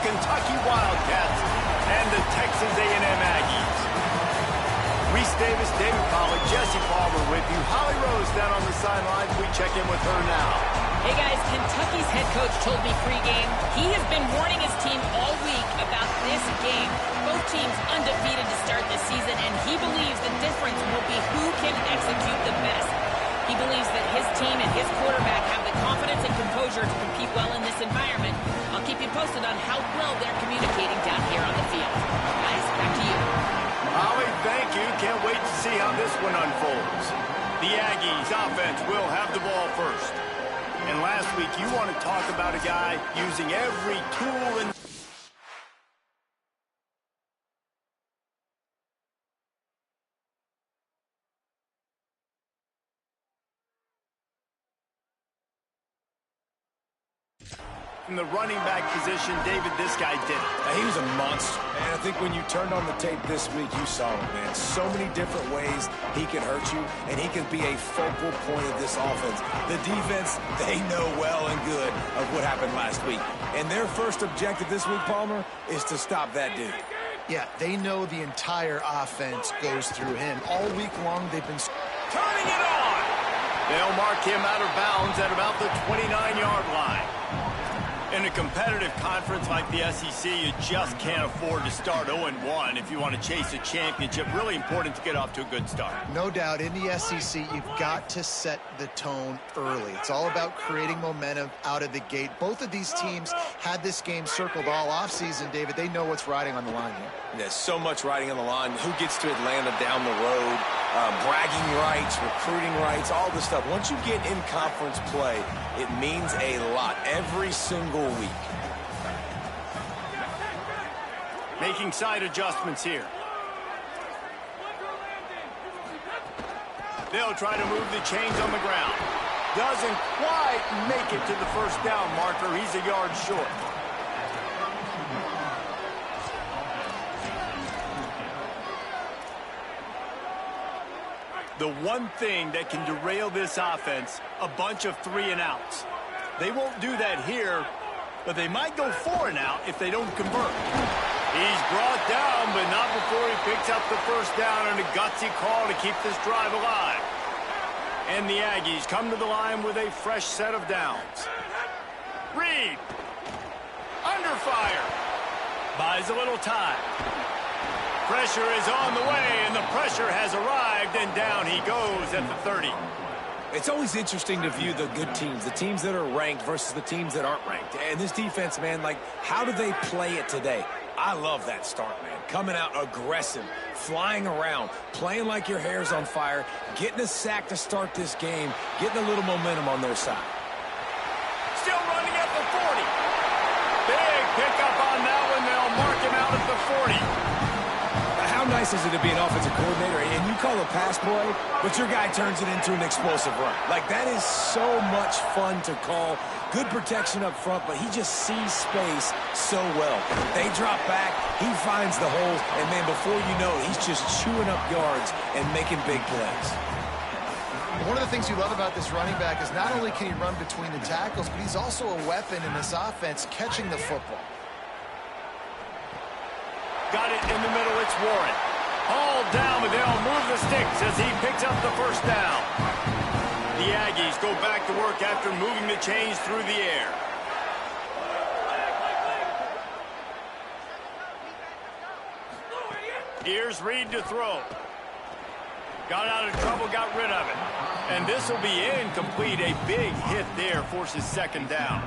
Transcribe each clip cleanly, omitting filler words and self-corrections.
Kentucky Wildcats and the Texas A&M Aggies. Reese Davis, David Pollack, Jesse Palmer with you. Holly Rose down on the sidelines. We check in with her now. Hey guys, Kentucky's head coach told me pregame he has been warning his team all week about this game. Both teams undefeated to start this season, and he believes the difference will be who can execute the best. He believes that his team and his quarterback have the confidence and composure to compete well in this environment. I'll keep you posted on how well they're communicating down here on the field. Guys, back to you. Holly, thank you. Can't wait to see how this one unfolds. The Aggies offense will have the ball first. And last week, you want to talk about a guy using every tool and from the running back position. David, this guy did it. He was a monster. And I think when you turned on the tape this week, you saw him, man. So many different ways he can hurt you, and he can be a focal point of this offense. The defense, they know well and good of what happened last week. And their first objective this week, Palmer, is to stop that dude. Yeah, they know the entire offense goes through him. All week long, they've been turning it on. They'll mark him out of bounds at about the 29-yard line. In a competitive conference like the SEC, you just can't afford to start 0-1 if you want to chase a championship. Really important to get off to a good start. No doubt, in the SEC, you've got to set the tone early. It's all about creating momentum out of the gate. Both of these teams had this game circled all offseason, David. They know what's riding on the line here. There's so much riding on the line. Who gets to Atlanta down the road? Bragging rights, recruiting rights, all this stuff. Once you get in conference play, it means a lot every single week. Making side adjustments here. They'll try to move the chains on the ground. Doesn't quite make it to the first down marker. He's a yard short. The one thing that can derail this offense, a bunch of 3-and-outs. They won't do that here, but they might go 4-and-out if they don't convert. He's brought down, but not before he picks up the first down and a gutsy call to keep this drive alive. And the Aggies come to the line with a fresh set of downs. Reed, under fire, buys a little time. Pressure is on the way, and the pressure has arrived, and down he goes at the 30. It's always interesting to view the good teams, the teams that are ranked versus the teams that aren't ranked. And this defense, man, like, how do they play it today? I love that start, man. Coming out aggressive, flying around, playing like your hair's on fire, getting a sack to start this game, getting a little momentum on their side. Still running at the 40. Big pickup on that one. They'll mark him out at the 40. How nice is it to be an offensive coordinator and you call a pass play, but your guy turns it into an explosive run? Like, that is so much fun to call. Good protection up front, but he just sees space so well. They drop back, he finds the holes, and then before you know it, he's just chewing up yards and making big plays. One of the things you love about this running back is not only can he run between the tackles, but he's also a weapon in this offense catching the football. Got it in the middle, it's Warren. All down, but they'll move the sticks as he picks up the first down. The Aggies go back to work after moving the chains through the air. Here's Reed to throw. Got out of trouble, got rid of it. And this will be incomplete. A big hit there forces second down.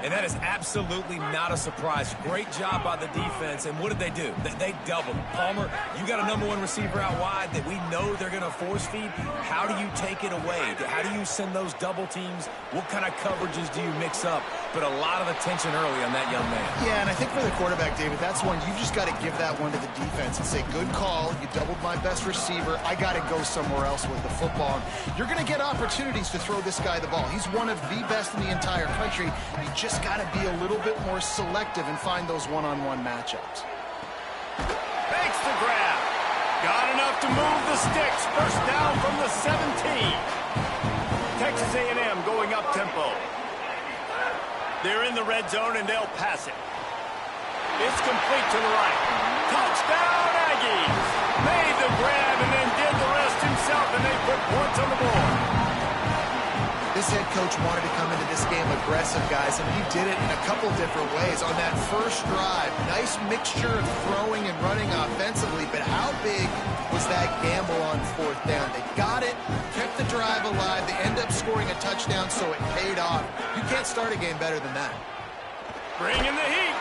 And that is absolutely not a surprise. Great job by the defense. And what did they do? They doubled. Palmer, you got a #1 receiver out wide that we know they're going to force feed. How do you take it away? How do you send those double teams? What kind of coverages do you mix up? But a lot of attention early on that young man. Yeah, and I think for the quarterback, David, that's one you've just got to give that one to the defense and say, good call. You doubled my best receiver. I got to go somewhere else with the football. You're going to get opportunities to throw this guy the ball. He's one of the best in the entire country. You just got to be a little bit more selective and find those one-on-one matchups. Makes the grab. Got enough to move the sticks. First down from the 17. Texas A&M going up tempo. They're in the red zone and they'll pass it. It's complete to the right. Touchdown, Aggies. Made the grab and then did the rest himself, and they put points on the board. This head coach wanted to come into this game aggressive, guys, and he did it in a couple different ways. On that first drive, nice mixture of throwing and running offensively, but how big was that gamble on fourth down? They got it, kept the drive alive, they end up scoring a touchdown, so it paid off. You can't start a game better than that. Bringing the heat.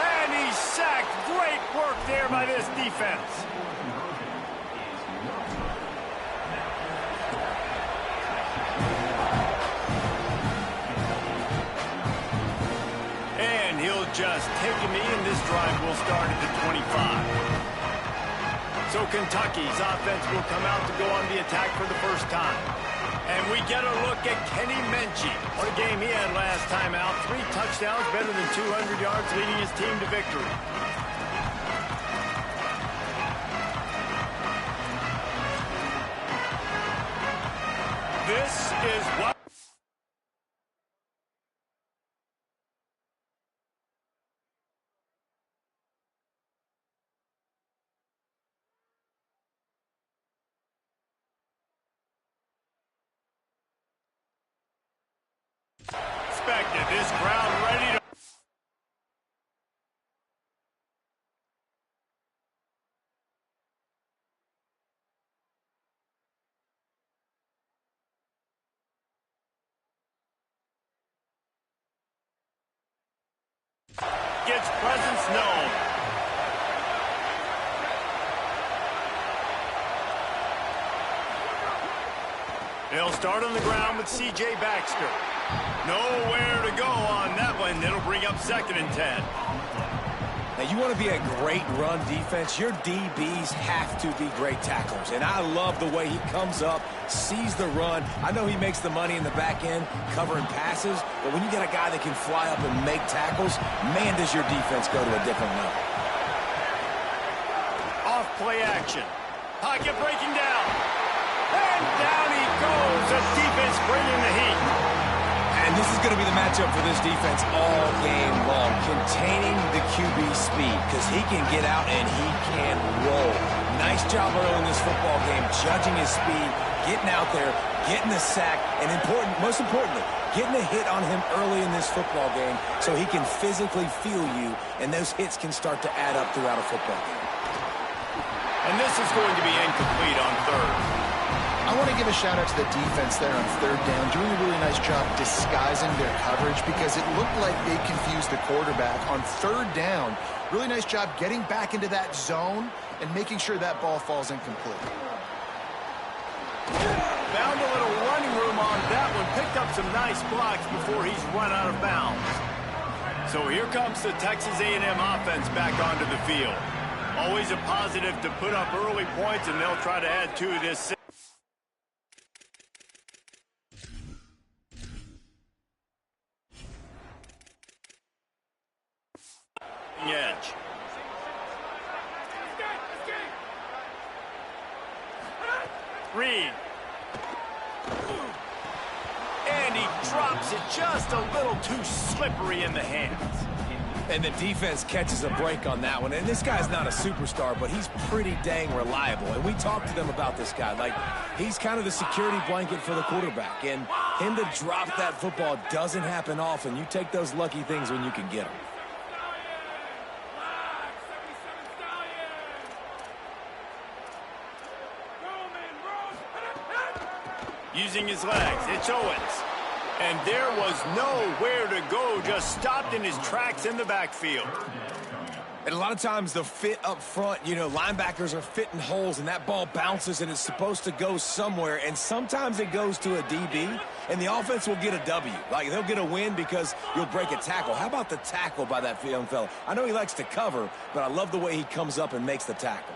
And he's sacked. Great work there by this defense. And he'll just take a knee, and this drive will start at the 25. So Kentucky's offense will come out to go on the attack for the first time. And we get a look at Kenny Menchie. What a game he had last time out. 3 touchdowns, better than 200 yards, leading his team to victory. This is what... expected. This crowd ready to... gets presence known. They'll start on the ground with C.J. Baxter. Nowhere to go on that one. It'll bring up 2nd and 10. Now, you want to be a great run defense, your DBs have to be great tacklers. And I love the way he comes up, sees the run. I know he makes the money in the back end covering passes, but when you get a guy that can fly up and make tackles, man, does your defense go to a different level. Off play action. Pocket breaking down. And down he goes. The defense bringing the heat. And this is going to be the matchup for this defense all game long, containing the QB speed, because he can get out and he can roll. Nice job early in this football game, judging his speed, getting out there, getting the sack, and most importantly, getting a hit on him early in this football game so he can physically feel you, and those hits can start to add up throughout a football game. And this is going to be incomplete on 3rd. I want to give a shout-out to the defense there on 3rd down, doing a really nice job disguising their coverage because it looked like they confused the quarterback on 3rd down. Really nice job getting back into that zone and making sure that ball falls incomplete. Found a little running room on that one. Picked up some nice blocks before he's run out of bounds. So here comes the Texas A&M offense back onto the field. Always a positive to put up early points, and they'll try to add 2 to this. Edge. Reed. And he drops it just a little too slippery in the hands. And the defense catches a break on that one. And this guy's not a superstar, but he's pretty dang reliable. And we talked to them about this guy. Like, he's kind of the security blanket for the quarterback. And him to drop that football doesn't happen often. You take those lucky things when you can get them. Using his legs, it's Owens. And there was nowhere to go, just stopped in his tracks in the backfield. And a lot of times the fit up front, you know, linebackers are fitting holes and that ball bounces and it's supposed to go somewhere. And sometimes it goes to a DB and the offense will get a W. Like, they'll get a win because you'll break a tackle. How about the tackle by that young fella? I know he likes to cover, but I love the way he comes up and makes the tackle.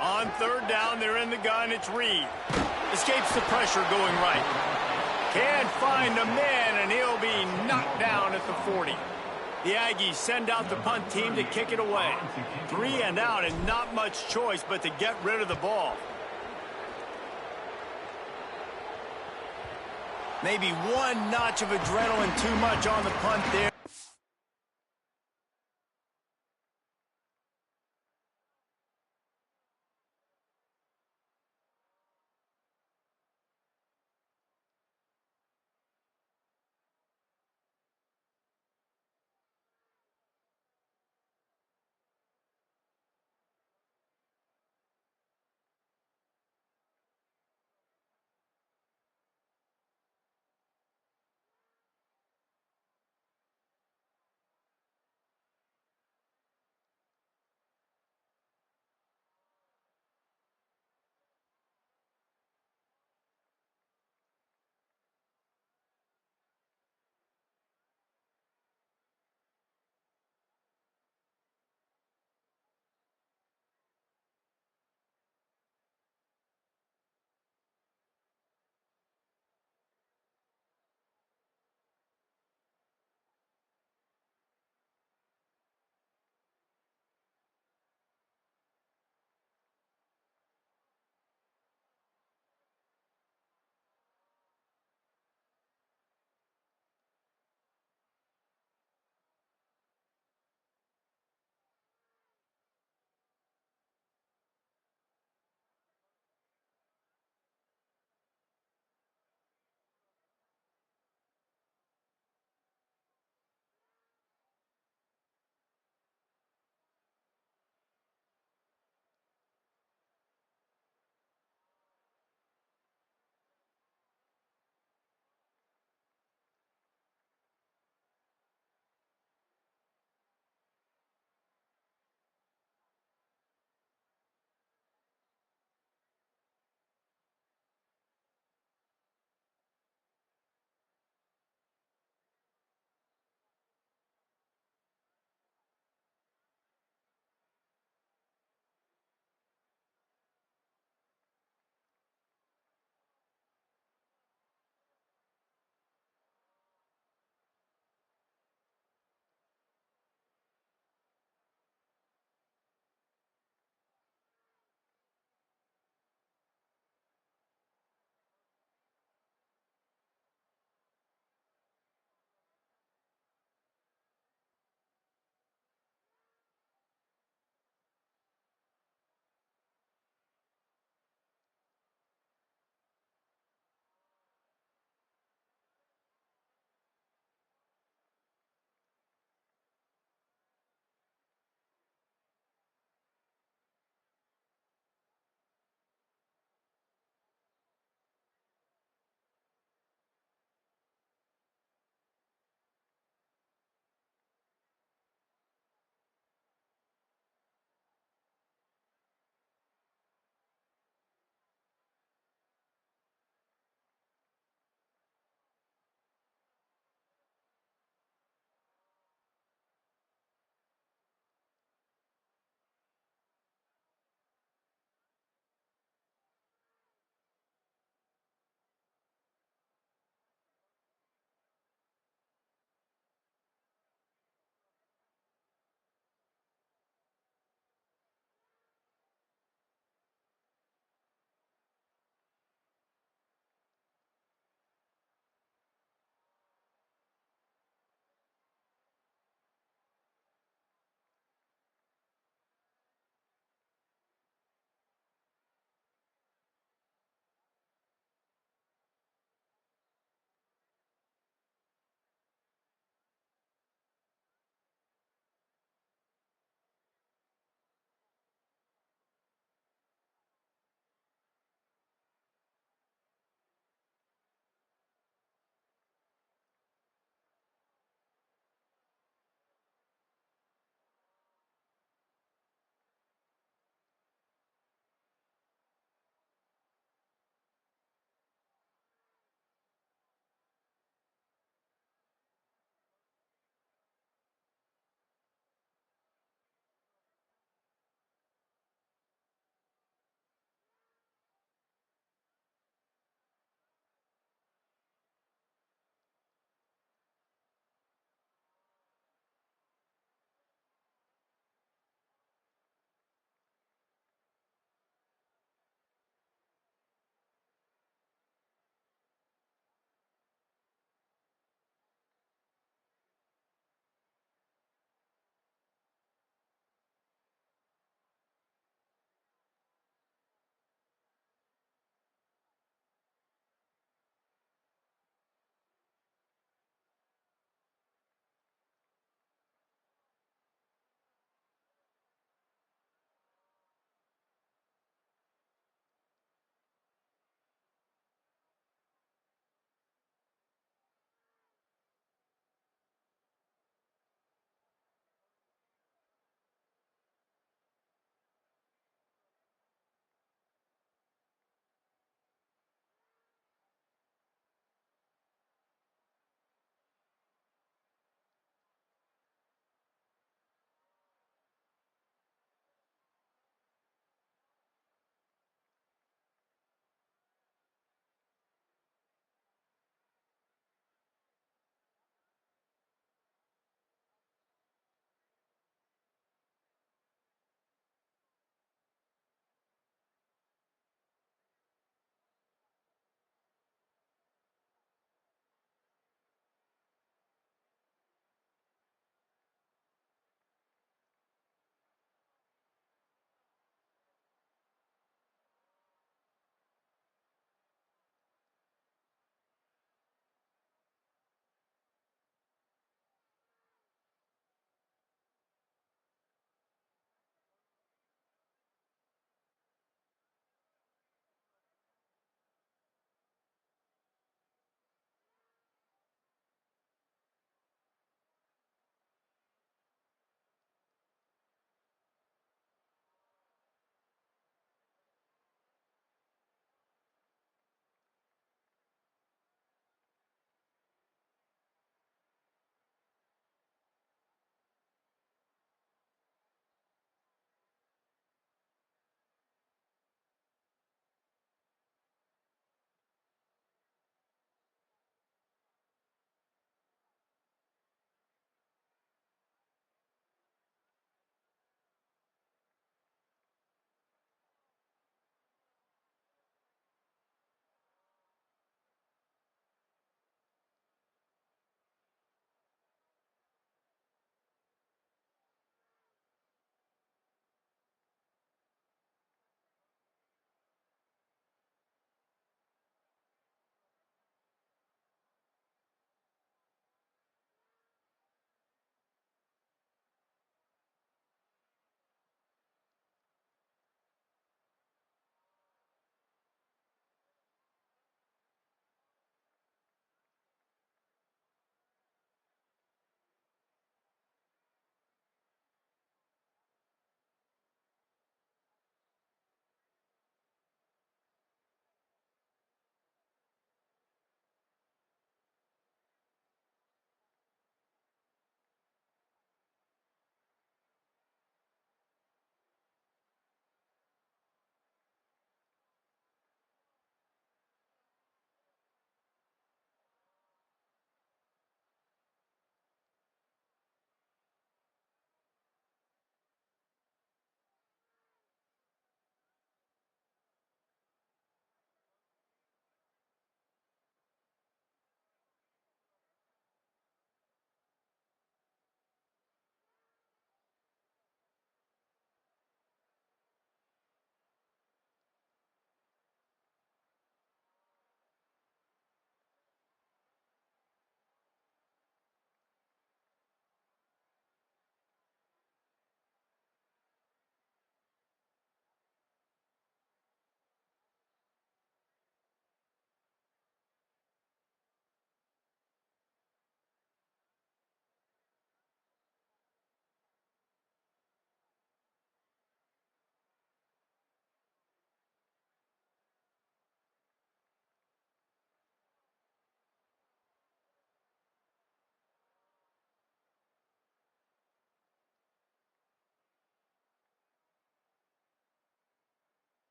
On 3rd down, they're in the gun. It's Reed. Escapes the pressure going right. Can't find a man, and he'll be knocked down at the 40. The Aggies send out the punt team to kick it away. 3 and out, and not much choice but to get rid of the ball. Maybe one notch of adrenaline too much on the punt there.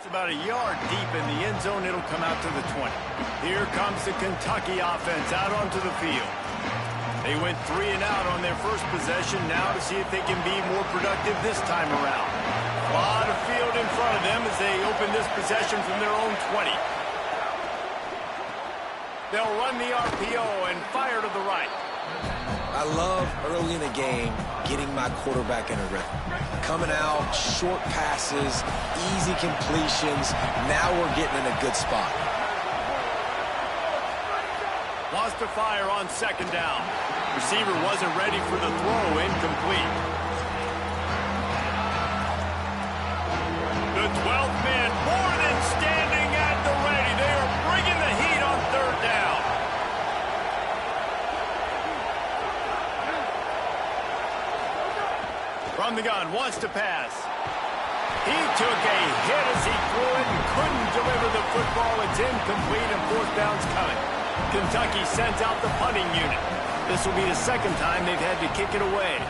about a yard deep in the end zone. It'll come out to the 20. Here comes the Kentucky offense out onto the field. They went 3 and out on their first possession. Now to see if they can be more productive this time around. A lot of field in front of them as they open this possession from their own 20. They'll run the RPO and fire to the right. I love early in the game getting my quarterback in a rhythm. Coming out, short passes, easy completions. Now we're getting in a good spot. Wants to fire on second down. Receiver wasn't ready for the throw, incomplete. The 12th man more than standing at the ready. They are bringing the heat on third down. From the gun, wants to pass. He took a hit as he threw it and couldn't deliver the football. It's incomplete and fourth down's coming. Kentucky sends out the punting unit. This will be the second time they've had to kick it away.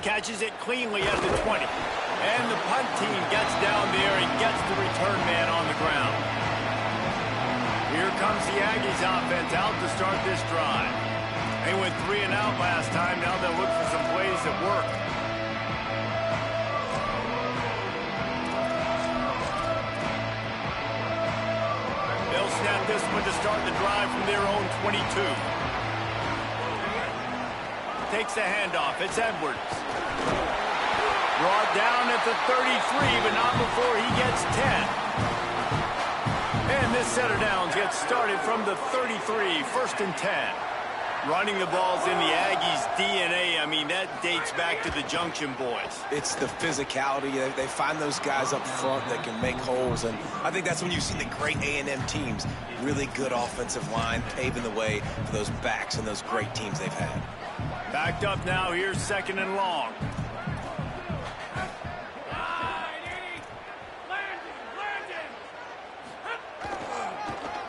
Catches it cleanly at the 20. And the punt team gets down there and gets the return man on the ground. Here comes the Aggies offense out to start this drive. They went 3 and out last time. Now they'll look for some plays that work. They'll snap this one to start the drive from their own 22. Takes the handoff. It's Edwards. Brought down at the 33, but not before he gets 10. And this set of downs gets started from the 33, first and 10. Running the ball's in the Aggies' DNA. I mean, that dates back to the Junction boys. It's the physicality. They find those guys up front that can make holes, and I think that's when you see the great A&M teams. Really good offensive line, paving the way for those backs and those great teams they've had. Backed up now. Here's second and long.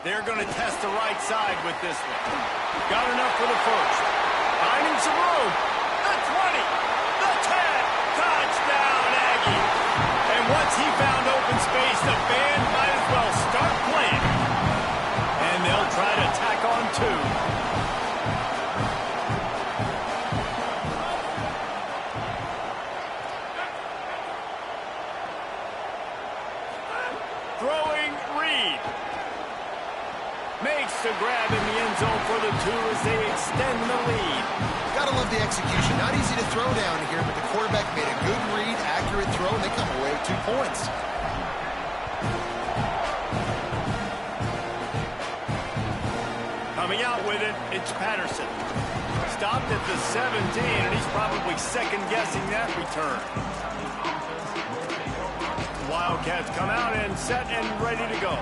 They're going to test the right side with this one. Got enough for the first. Finding some room. The 20. The 10. Touchdown, Aggie. And once he found open space, the band might as well start playing. And they'll try to tack on 2. Throwing Reed. Makes the grab in the end zone for the 2 as they extend the lead. Gotta love the execution. Not easy to throw down here, but the quarterback made a good read, accurate throw, and they come away with 2 points. Coming out with it, it's Patterson. Stopped at the 17, and he's probably second-guessing that return. The Wildcats come out and set and ready to go.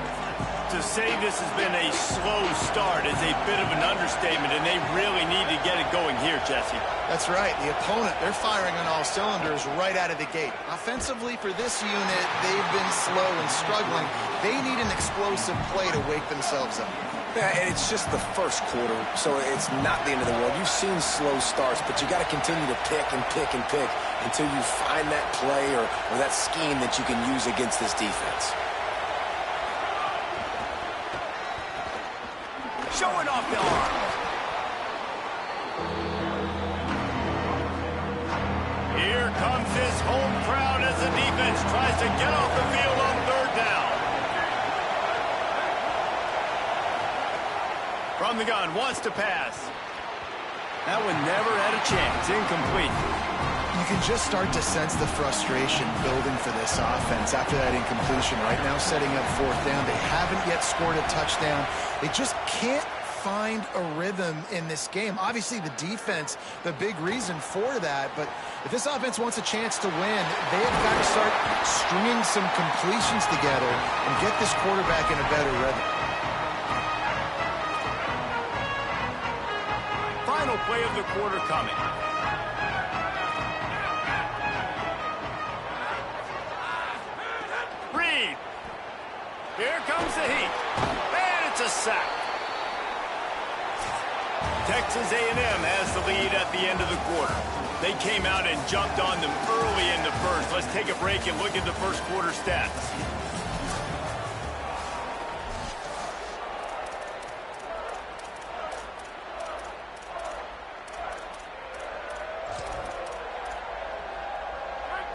To say this has been a slow start is a bit of an understatement, and they really need to get it going here, Jesse. That's right. The opponent, they're firing on all cylinders right out of the gate. Offensively, for this unit, they've been slow and struggling. They need an explosive play to wake themselves up. Yeah, and it's just the first quarter, so it's not the end of the world. You've seen slow starts, but you got to continue to pick and pick and pick until you find that play or that scheme that you can use against this defense. Showing off the arm. Here comes his home crowd as the defense tries to get off the field on third down. From the gun, wants to pass. That one never had a chance. Incomplete. You can just start to sense the frustration building for this offense after that incompletion. Right now, setting up fourth down. They haven't yet scored a touchdown. They just can't find a rhythm in this game. Obviously, the defense, the big reason for that. But if this offense wants a chance to win, they have got to start stringing some completions together and get this quarterback in a better rhythm. Final play of the quarter coming. Reed. Here comes the heat. And it's a sack. Texas A&M has the lead at the end of the quarter. They came out and jumped on them early in the first. Let's take a break and look at the first quarter stats.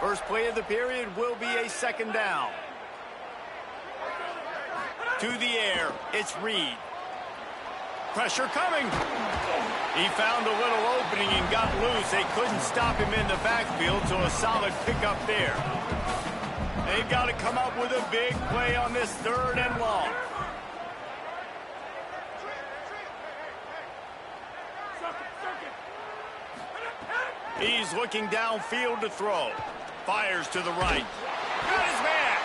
First play of the period will be a second down. To the air, it's Reed. Pressure coming. He found a little opening and got loose. They couldn't stop him in the backfield, so a solid pickup there. They've got to come up with a big play on this 3rd and long. He's looking downfield to throw. Fires to the right. Got his man.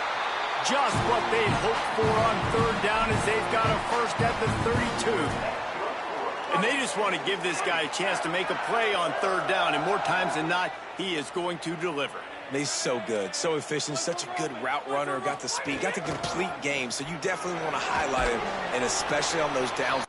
Just what they'd hoped for on 3rd down as they've got a first at the 32. And they just want to give this guy a chance to make a play on 3rd down, and more times than not, he is going to deliver. He's so good, so efficient, such a good route runner, got the speed, got the complete game, so you definitely want to highlight him, and especially on those downs.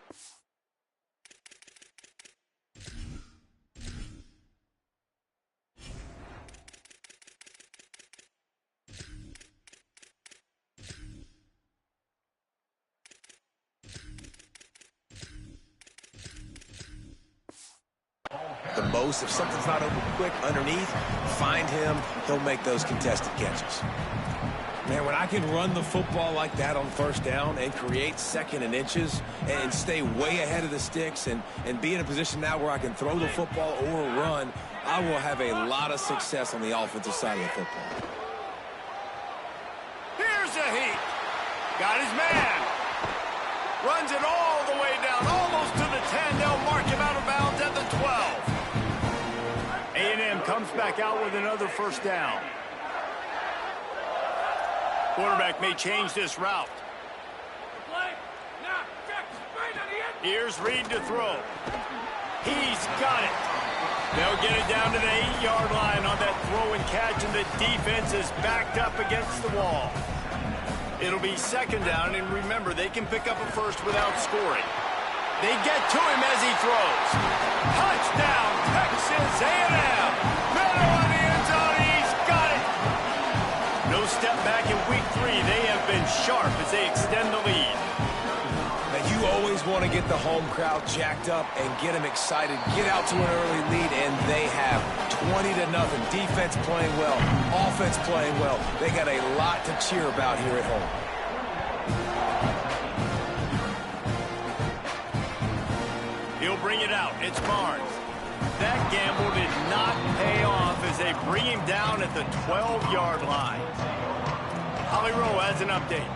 The most, if something's not open quick underneath, find him, he'll make those contested catches. Man, when I can run the football like that on 1st down and create 2nd and inches and stay way ahead of the sticks and be in a position now where I can throw the football or run, I will have a lot of success on the offensive side of the football. Here's a heat. Got his man. Runs it all the way down, almost to the 10. They'll mark him out of bounds at the 12. A&M comes back out with another first down. Quarterback may change this route. Here's Reed to throw. He's got it. They'll get it down to the 8-yard line on that throw and catch, and the defense is backed up against the wall. It'll be 2nd down, and remember, they can pick up a first without scoring. They get to him as he throws. Touchdown, Texas A&M. Middle on the end zone, he's got it. No step back in week 3. They have been sharp as they extend the lead. Now, you always want to get the home crowd jacked up and get them excited, get out to an early lead, and they have 20-0. Defense playing well, offense playing well. They got a lot to cheer about here at home. He'll bring it out. It's Barnes. That gamble did not pay off as they bring him down at the 12-yard line. Holly Rowe has an update.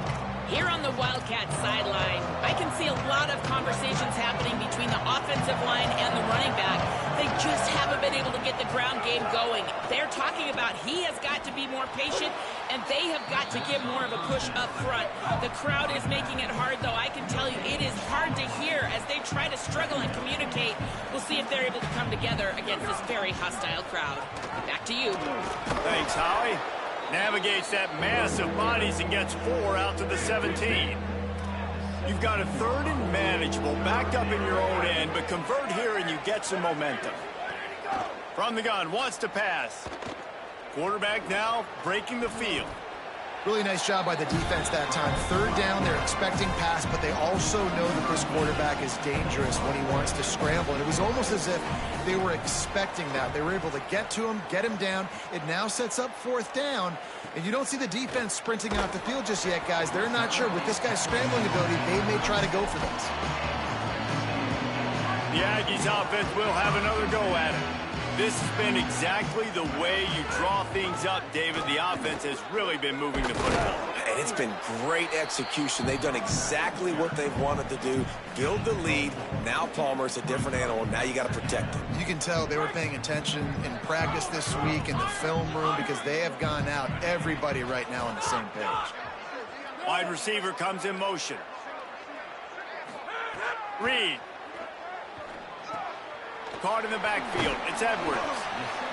Here on the Wildcats sideline, I can see a lot of conversations happening between the offensive line and the running back. They just haven't been able to get the ground game going. They're talking about he has got to be more patient, and they have got to give more of a push up front. The crowd is making it hard, though. I can tell you it is hard to hear as they try to struggle and communicate. We'll see if they're able to come together against this very hostile crowd. Back to you. Thanks, Holly. Navigates that mass of bodies and gets 4 out to the 17. You've got a 3rd and manageable, backed up in your own end, but convert here and you get some momentum. From the gun, wants to pass. Quarterback now breaking the field. Really nice job by the defense that time. 3rd down, they're expecting pass, but they also know that this quarterback is dangerous when he wants to scramble. And it was almost as if they were expecting that. They were able to get to him, get him down. It now sets up 4th down. And you don't see the defense sprinting out the field just yet, guys. They're not sure. With this guy's scrambling ability, they may try to go for this. The Aggies offense will have another go at it. This has been exactly the way you draw things up, David. The offense has really been moving the football. And it's been great execution. They've done exactly what they've wanted to do. Build the lead. Now Palmer's a different animal. Now you got to protect him. You can tell they were paying attention in practice this week in the film room because they have gone out, everybody right now on the same page. Wide receiver comes in motion. Reed. Caught in the backfield. It's Edwards.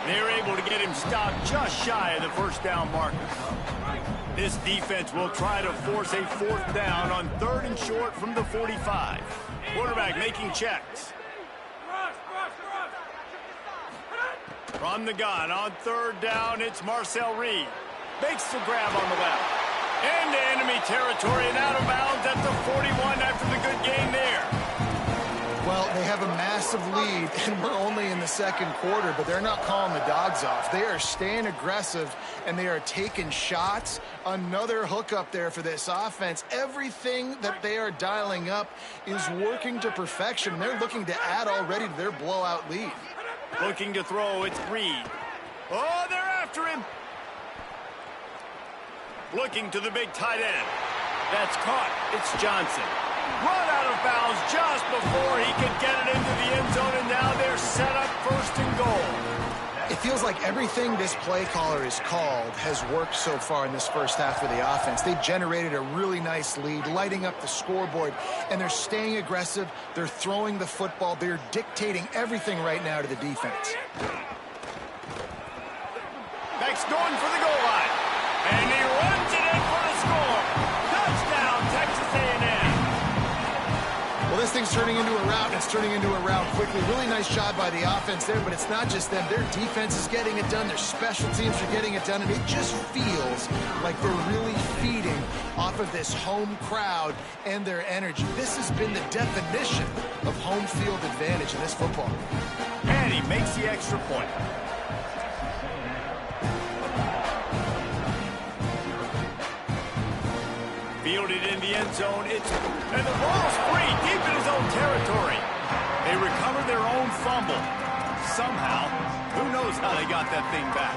They're able to get him stopped just shy of the first down marker. This defense will try to force a 4th down on 3rd and short from the 45. Quarterback making checks. From the gun on third down, it's Marcel Reed. Makes the grab on the left. Into enemy territory and out of bounds at the 41 after the good gain there. Well, they have a massive lead, and we're only in the second quarter, but they're not calling the dogs off. They are staying aggressive, and they are taking shots. Another hookup there for this offense. Everything that they are dialing up is working to perfection. They're looking to add already to their blowout lead. Looking to throw, it's Reed. Oh, they're after him. Looking to the big tight end. That's caught. It's Johnson. Run out of bounds just before he could get it into the end zone, and now they're set up first and goal. It feels like everything this play caller has called has worked so far in this first half of the offense. They've generated a really nice lead, lighting up the scoreboard, and they're staying aggressive. They're throwing the football. They're dictating everything right now to the defense. Next going for the goal line, and he runs it in for the score. Touchdown, Texas A&M. Well, this thing's turning into a rout, and it's turning into a rout quickly. Really nice job by the offense there, but it's not just them. Their defense is getting it done. Their special teams are getting it done, and it just feels like they're really feeding off of this home crowd and their energy. This has been the definition of home field advantage in this football. And he makes the extra point. Fielded in the end zone, and the ball's free deep in his own territory. They recover their own fumble. Somehow, who knows how they got that thing back.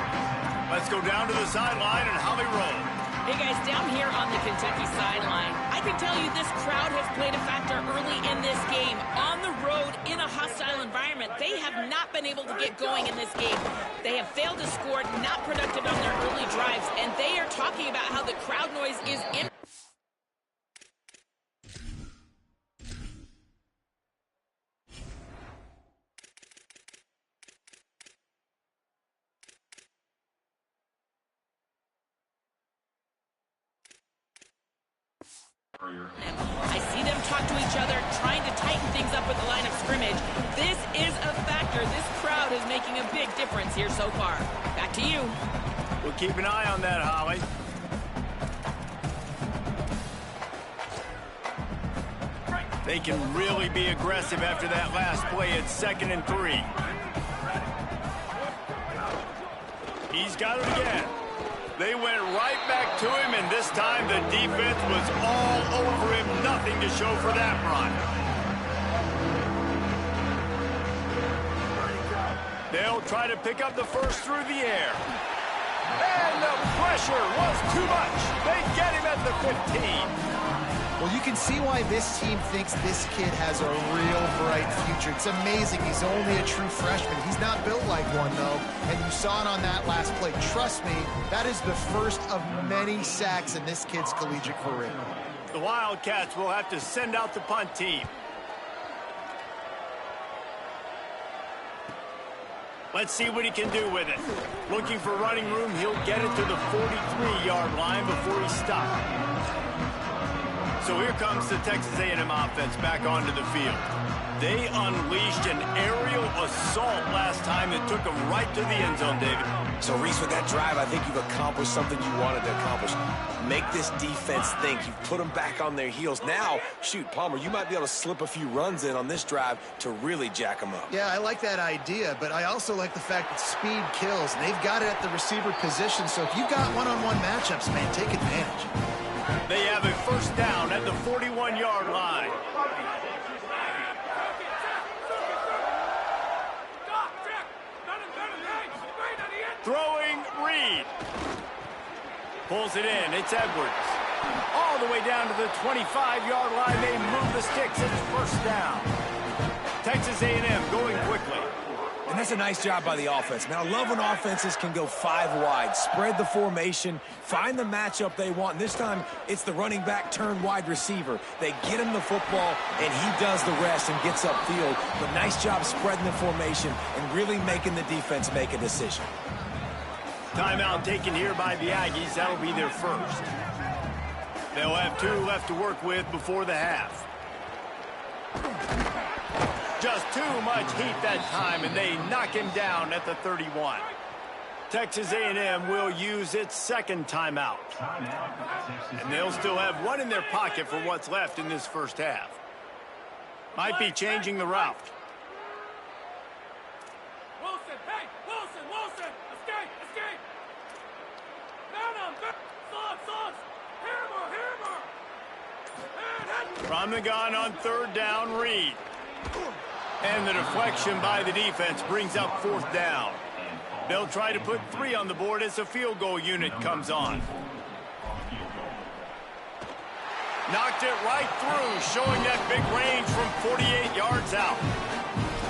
Let's go down to the sideline and Holly Rowe. Hey guys, down here on the Kentucky sideline, I can tell you this crowd has played a factor early in this game. On the road, in a hostile environment, they have not been able to get going in this game. They have failed to score, not productive on their early drives, and they are talking about how the crowd noise is in. I see them talk to each other, trying to tighten things up with the line of scrimmage. This is a factor. This crowd is making a big difference here so far. Back to you. We'll keep an eye on that, Holly. They can really be aggressive after that last play. It's 2nd and 3. He's got it again. They went right back to him, and this time the defense was all over him. Nothing to show for that run. They'll try to pick up the first through the air. And the pressure was too much. They get him at the 15. Well, you can see why this team thinks this kid has a real bright future. It's amazing. He's only a true freshman. He's not built like one, though, and you saw it on that last play. Trust me, that is the first of many sacks in this kid's collegiate career. The Wildcats will have to send out the punt team. Let's see what he can do with it. Looking for running room, he'll get it to the 43-yard line before he stops. So here comes the Texas A&M offense back onto the field. They unleashed an aerial assault last time that took them right to the end zone, David. So, Reese, with that drive, I think you've accomplished something you wanted to accomplish. Make this defense think. You've put them back on their heels. Now, shoot, Palmer, you might be able to slip a few runs in on this drive to really jack them up. Yeah, I like that idea, but I also like the fact that speed kills. They've got it at the receiver position, so if you've got one-on-one matchups, man, take advantage. They have a first down at the 41-yard line. Throwing Reed. Pulls it in. It's Edwards. All the way down to the 25-yard line. They move the sticks. It's first down. Texas A&M going quickly. And that's a nice job by the offense. Man, I love when offenses can go 5 wide, spread the formation, find the matchup they want. And this time, it's the running back turned wide receiver. They get him the football, and he does the rest and gets upfield. But nice job spreading the formation and really making the defense make a decision. Timeout taken here by the Aggies. That'll be their first. They'll have 2 left to work with before the half. Just too much heat that time, and they knock him down at the 31. Texas A&M will use its second timeout. And they'll still have one in their pocket for what's left in this first half. Might be changing the route. Wilson, hey, Wilson, escape. Sauce, hammer. From the gun on third down, Reed. And the deflection by the defense brings up fourth down. They'll try to put 3 on the board as the field goal unit comes on. Knocked it right through, showing that big range from 48 yards out.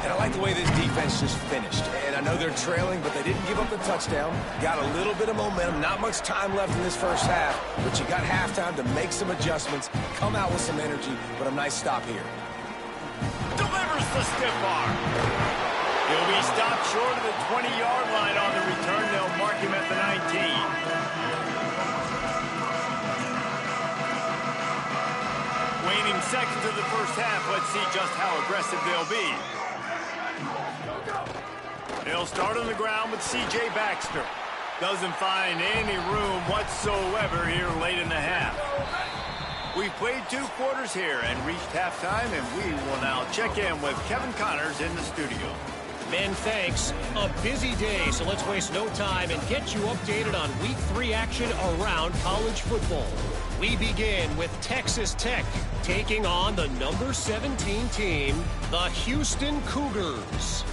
And I like the way this defense just finished. And I know they're trailing, but they didn't give up the touchdown. Got a little bit of momentum. Not much time left in this first half, but you got halftime to make some adjustments, come out with some energy, but a nice stop here. Delivers the stiff arm. He'll be stopped short of the 20-yard line on the return. They'll mark him at the 19. Waning seconds of the first half. Let's see just how aggressive they'll be. They'll start on the ground with C.J. Baxter. Doesn't find any room whatsoever here late in the half. We've played 2 quarters here and reached halftime, and we will now check in with Kevin Connors in the studio. Ben, thanks. A busy day, so let's waste no time and get you updated on Week 3 action around college football. We begin with Texas Tech taking on the number 17 team, the Houston Cougars.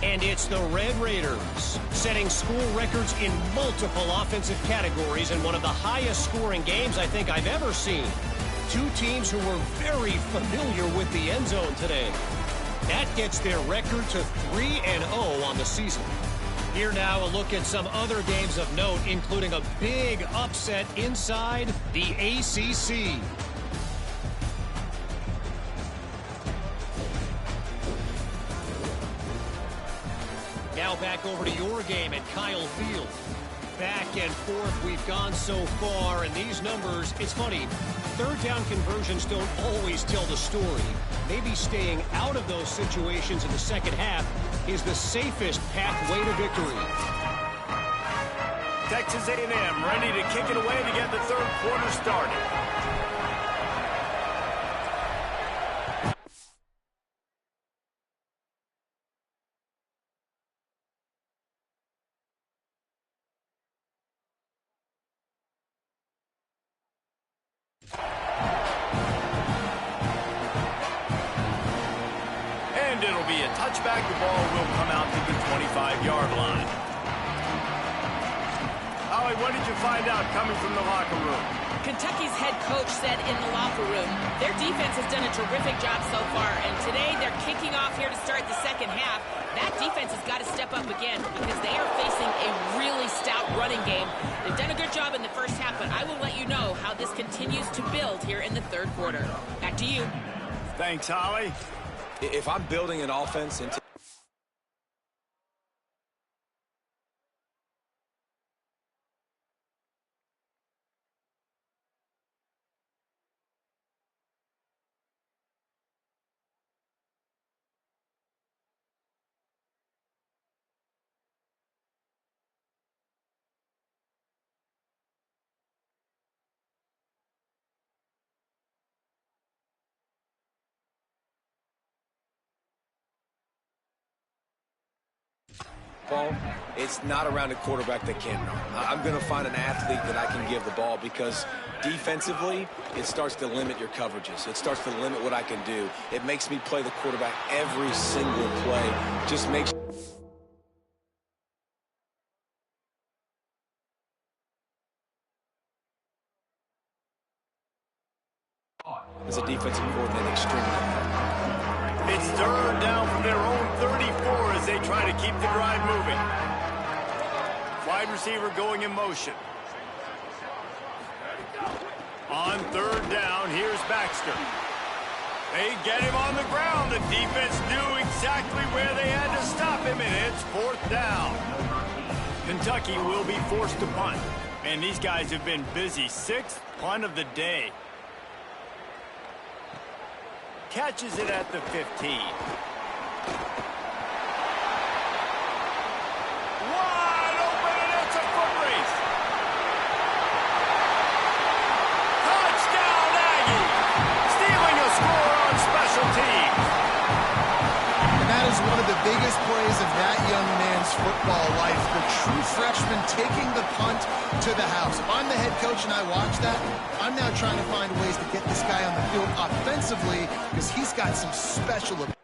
And it's the Red Raiders, setting school records in multiple offensive categories in one of the highest scoring games I think I've ever seen. 2 teams who were very familiar with the end zone today. That gets their record to 3-0 on the season. Here now, a look at some other games of note, including a big upset inside the ACC. Now back over to your game at Kyle Field. Back and forth we've gone so far, and these numbers, it's funny, third down conversions don't always tell the story. Maybe staying out of those situations in the second half is the safest pathway to victory. Texas A&M ready to kick it away to get the third quarter started. And it'll be a touchback. The ball will come out to the 25-yard line. Holly, what did you find out coming from the locker room? Kentucky's head coach said in the locker room, their defense has done a terrific job so far, and today they're kicking off here to start the second half. That defense has got to step up again because they are facing a really stout running game. They've done a good job in the first half, but I will let you know how this continues to build here in the third quarter. Back to you. Thanks, Holly. If I'm building an offense into ball, it's not around a quarterback that can run. I'm going to find an athlete that I can give the ball because defensively, it starts to limit your coverages. It starts to limit what I can do. It makes me play the quarterback every single play. Just makes as a defensive coordinator extremely important. It's third down from their own 34 as they try to keep the drive moving. Wide receiver going in motion. On third down, here's Baxter. They get him on the ground. The defense knew exactly where they had to stop him, and it's fourth down. Kentucky will be forced to punt. And these guys have been busy. 6th punt of the day. Catches it at the 15. Wide open, and it's a foot race. Touchdown, Aggie. Stealing a score on special teams. And that is one of the biggest plays of that young man's football life. The true freshman taking the punt to the house. If I'm the head coach and I watch that, I'm now trying to find ways to get this guy on the field offensively because he's got some special ability.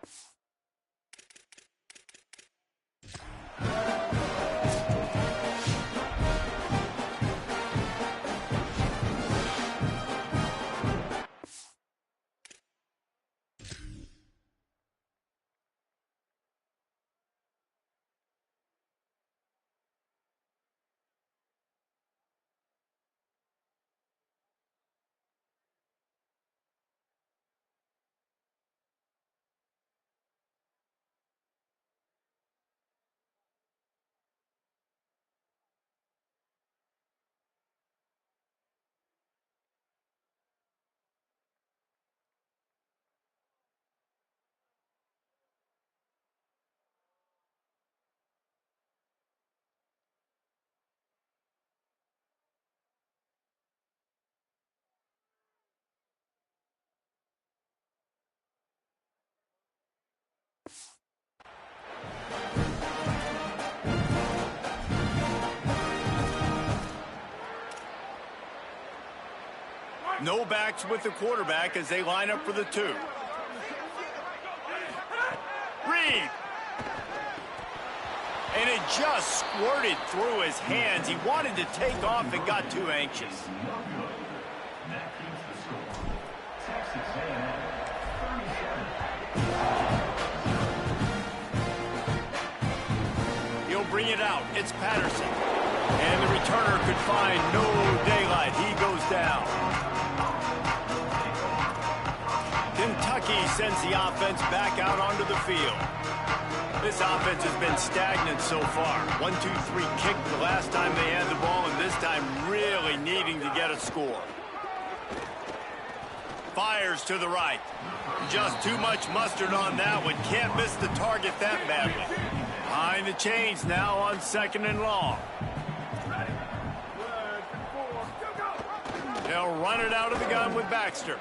No backs with the quarterback as they line up for the 2. Reed. And it just squirted through his hands. He wanted to take off and got too anxious. He'll bring it out. It's Patterson. And the returner could find no daylight. He goes down. Kentucky sends the offense back out onto the field. This offense has been stagnant so far. 1-2-3 kick the last time they had the ball, and this time really needing to get a score. Fires to the right. Just too much mustard on that one. Can't miss the target that badly. Behind the chains now on 2nd and long. They'll run it out of the gun with Baxter.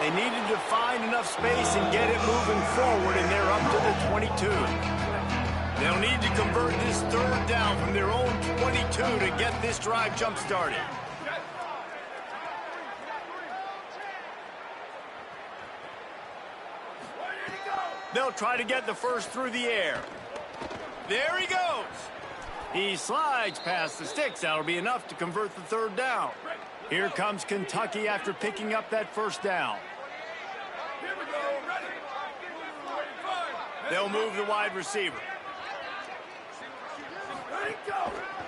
They needed to find enough space and get it moving forward, and they're up to the 22. They'll need to convert this 3rd down from their own 22 to get this drive jump-started. They'll try to get the first through the air. There he goes. He slides past the sticks. That'll be enough to convert the 3rd down. Here comes Kentucky after picking up that 1st down. They'll move the wide receiver.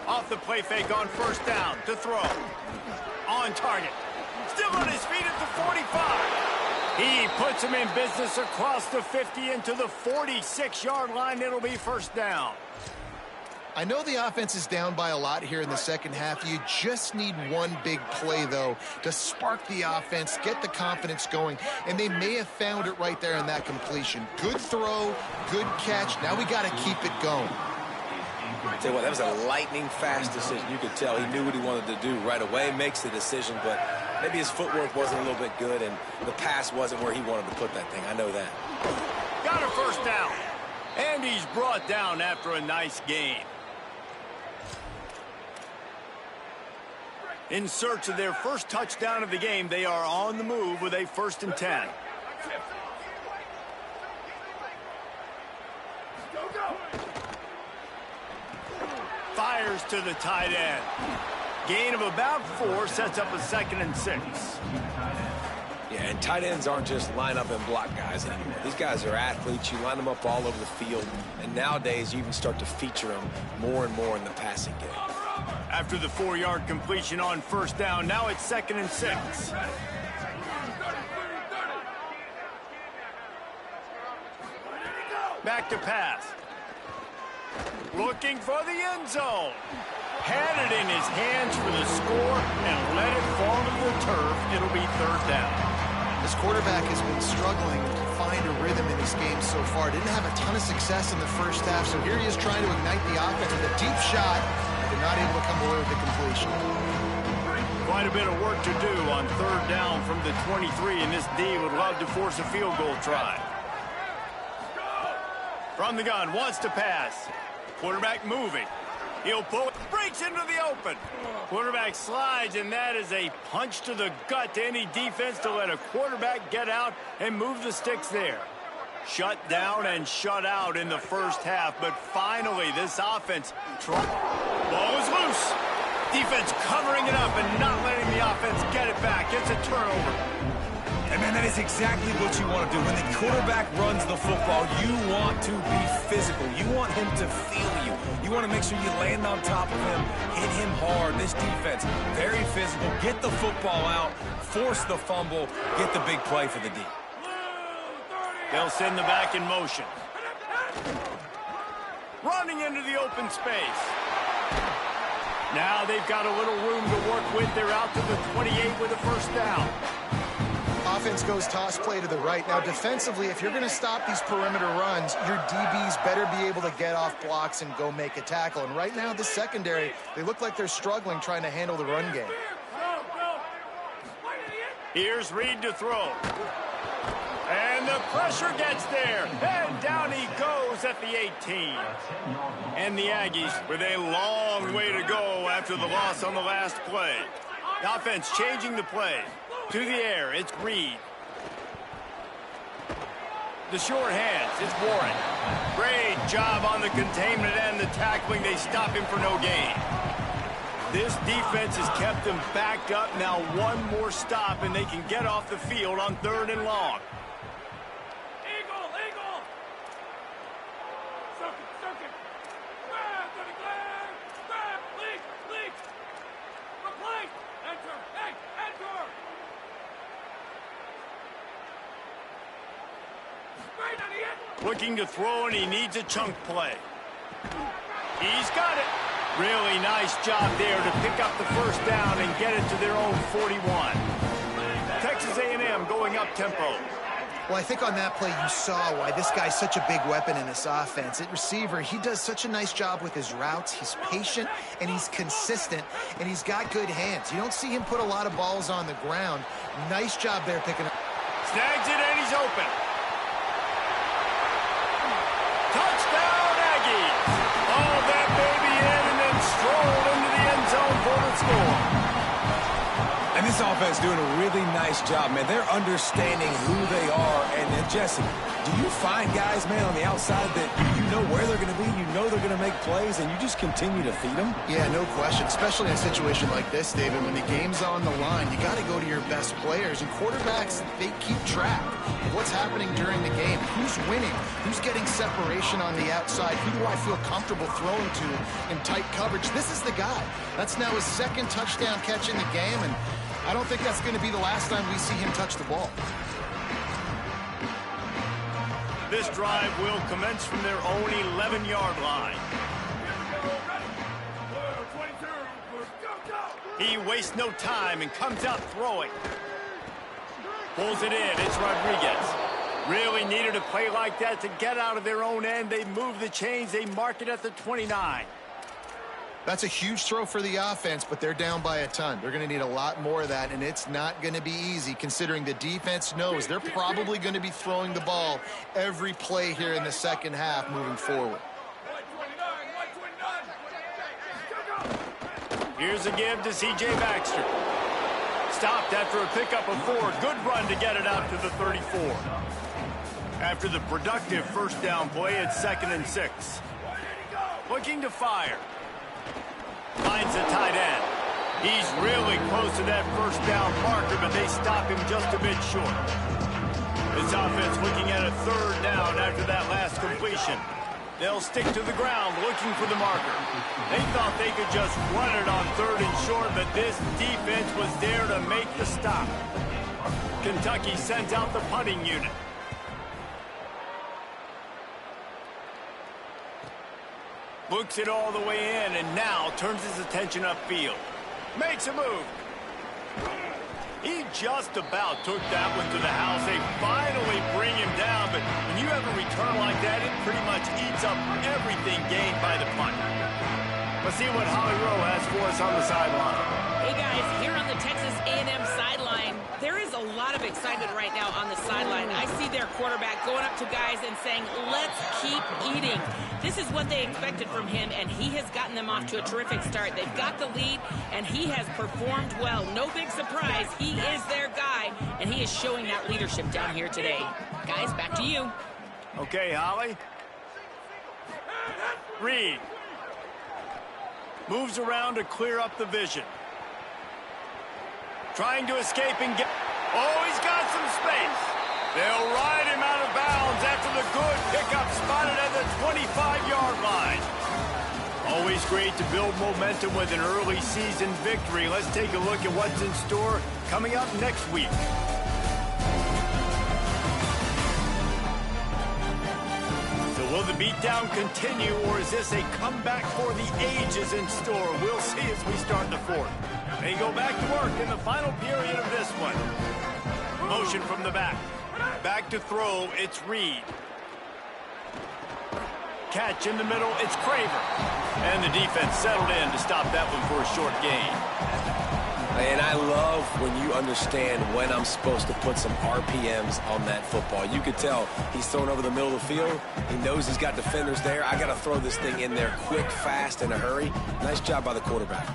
Off the play fake on 1st down to throw. On target. Still on his feet at the 45. He puts him in business across the 50 into the 46-yard line. It'll be 1st down. I know the offense is down by a lot here in the second half. You just need one big play, though, to spark the offense, get the confidence going, and they may have found it right there in that completion. Good throw, good catch. Now we got to keep it going. I'll tell you what, that was a lightning-fast decision. You could tell he knew what he wanted to do right away, makes the decision, but maybe his footwork wasn't a little bit good, and the pass wasn't where he wanted to put that thing. I know that. Got a 1st down, and he's brought down after a nice gain. In search of their first touchdown of the game, they are on the move with a 1st and 10. Fires to the tight end. Gain of about 4 sets up a 2nd and 6. Yeah, and tight ends aren't just line up and block guys anymore. These guys are athletes. You line them up all over the field, and nowadays you even start to feature them more and more in the passing game. After the 4-yard completion on 1st down, now it's 2nd and 6. Back to pass. Looking for the end zone. Had it in his hands for the score and let it fall to the turf. It'll be 3rd down. This quarterback has been struggling to find a rhythm in his game so far. Didn't have a ton of success in the first half, so here he is trying to ignite the offense with a deep shot, but not able to come away with the completion. Quite a bit of work to do on third down from the 23, and this D would love to force a field goal try. From the gun, wants to pass. Quarterback moving. He'll pull it, breaks into the open. Quarterback slides, and that is a punch to the gut to any defense to let a quarterback get out and move the sticks there. Shut down and shut out in the first half, but finally this offense, ball is loose. Defense covering it up and not letting the offense get it back. It's a turnover. And, man, that is exactly what you want to do. When the quarterback runs the football, you want to be physical. You want him to feel you. You want to make sure you land on top of him, hit him hard. This defense, very physical. Get the football out, force the fumble, get the big play for the D. They'll send the back in motion. Running into the open space. Now they've got a little room to work with. They're out to the 28 with a first down. Offense goes toss play to the right. Now, defensively, if you're going to stop these perimeter runs, your DBs better be able to get off blocks and go make a tackle. And right now, the secondary, they look like they're struggling trying to handle the run game. Here's Reed to throw. And the pressure gets there. And down he goes at the 18. And the Aggies with a long way to go after the loss on the last play. The offense changing the play. To the air, it's Reed. The short hands, it's Warren. Great job on the containment and the tackling. They stop him for no gain. This defense has kept them backed up. Now one more stop, and they can get off the field on third and long. Eagle, eagle. Circuit, circuit. Grab, dirty glare. Grab, leak, leak. Replace. Enter, hey, enter. Straight on the end. Looking to throw, and he needs a chunk play. He's got it. Really nice job there to pick up the first down and get it to their own 41. Texas A&M going up tempo. Well, I think on that play you saw why this guy's such a big weapon in this offense. At receiver, he does such a nice job with his routes. He's patient, and he's consistent, and he's got good hands. You don't see him put a lot of balls on the ground. Nice job there picking up. Snags it, and he's open. Touchdown, Aggies. Oh, that baby in and then strolled into the end zone for the score. And this offense doing a really nice job, man. They're understanding who they are. And Jesse, do you find guys, man, on the outside that you know where they're going to be, you know they're going to make plays, and you just continue to feed them? Yeah, no question, especially in a situation like this, David. When the game's on the line, you got to go to your best players. And quarterbacks, they keep track of what's happening during the game. Who's winning? Who's getting separation on the outside? Who do I feel comfortable throwing to in tight coverage? This is the guy. That's now his second touchdown catch in the game, and I don't think that's going to be the last time we see him touch the ball. This drive will commence from their own 11-yard line. He wastes no time and comes out throwing. Pulls it in. It's Rodriguez. Really needed a play like that to get out of their own end. They move the chains. They mark it at the 29. That's a huge throw for the offense, but they're down by a ton. They're going to need a lot more of that, and it's not going to be easy considering the defense knows they're probably going to be throwing the ball every play here in the second half moving forward. Here's a give to C.J. Baxter. Stopped after a pickup of 4. Good run to get it out to the 34. After the productive first down play, it's 2nd and 6. Looking to fire. Finds the tight end. He's really close to that first down marker, but they stop him just a bit short. This offense looking at a third down after that last completion. They'll stick to the ground looking for the marker. They thought they could just run it on 3rd and short, but this defense was there to make the stop. Kentucky sends out the punting unit. Looks it all the way in and now turns his attention upfield. Makes a move. He just about took that one to the house. They finally bring him down, but when you have a return like that, it pretty much eats up everything gained by the punt. Let's see what Holly Rowe has for us on the sideline. Hey guys, here on the Texas A&M sideline, there is a lot of excitement right now on the sideline. I see their quarterback going up to guys and saying, let's keep eating. This is what they expected from him, and he has gotten them off to a terrific start. They've got the lead, and he has performed well. No big surprise. He is their guy, and he is showing that leadership down here today. Guys, back to you. Okay, Holly. Reed moves around to clear up the vision. Trying to escape and get... Oh, he's got some space. They'll ride him out of bounds after the good pickup spotted at the 25-yard line. Always great to build momentum with an early season victory. Let's take a look at what's in store coming up next week. So will the beatdown continue, or is this a comeback for the ages in store? We'll see as we start the fourth. They go back to work in the final period of this one. Motion from the back. Back to throw, it's Reed. Catch in the middle, it's Craver. And the defense settled in to stop that one for a short gain. And I love when you understand when I'm supposed to put some RPMs on that football. You could tell he's throwing over the middle of the field. He knows he's got defenders there. I got to throw this thing in there quick, fast, in a hurry. Nice job by the quarterback.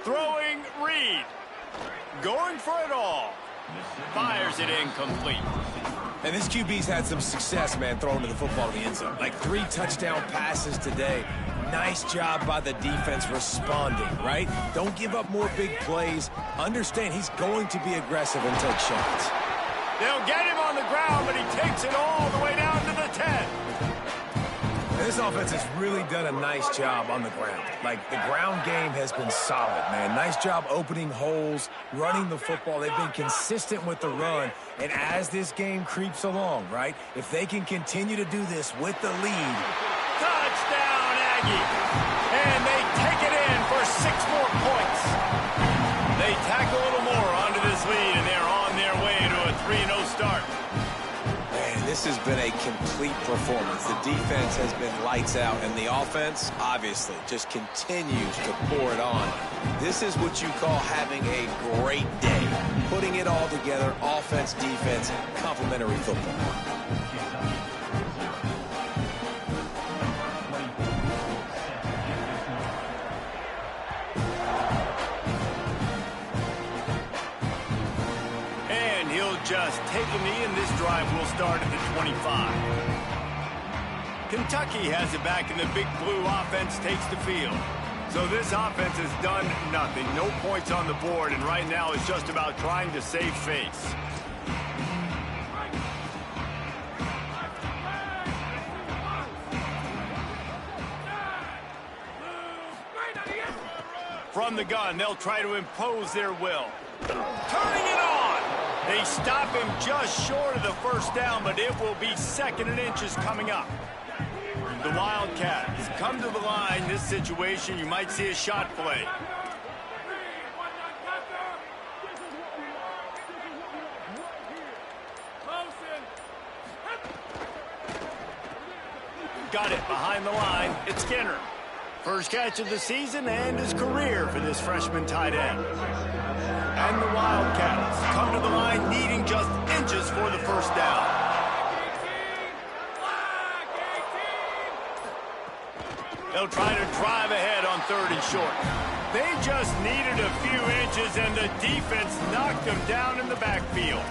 Throwing Reed. Going for it all. Fires it incomplete. And this QB's had some success, man, throwing to the football in the end zone. Like 3 touchdown passes today. Nice job by the defense responding, right? Don't give up more big plays. Understand he's going to be aggressive and take shots. They'll get him on the ground, but he takes it all the way down to the 10. And this offense has really done a nice job on the ground. Like, the ground game has been solid, man. Nice job opening holes, running the football. They've been consistent with the run. And as this game creeps along, right, if they can continue to do this with the lead. Touchdown, Aggie. And they take it in for 6 more points. They tack a little more onto this lead, and they're on their way to a 3-0 start. Man, this has been a complete performance. The defense has been lights out, and the offense, obviously, just continues to pour it on. This is what you call having a great day. Putting it all together, offense, defense, complementary football. Just take a knee, and this drive will start at the 25. Kentucky has it back, and the Big Blue offense takes the field. So this offense has done nothing. No points on the board, and right now it's just about trying to save face. From the gun, they'll try to impose their will. Turning it on! They stop him just short of the first down, but it will be 2nd and inches coming up. The Wildcats come to the line. This situation, you might see a shot play. Got it behind the line. It's Skinner. First catch of the season and his career for this freshman tight end. And the Wildcats come to the line needing just inches for the first down. They'll try to drive ahead on 3rd and short. They just needed a few inches, and the defense knocked them down in the backfield.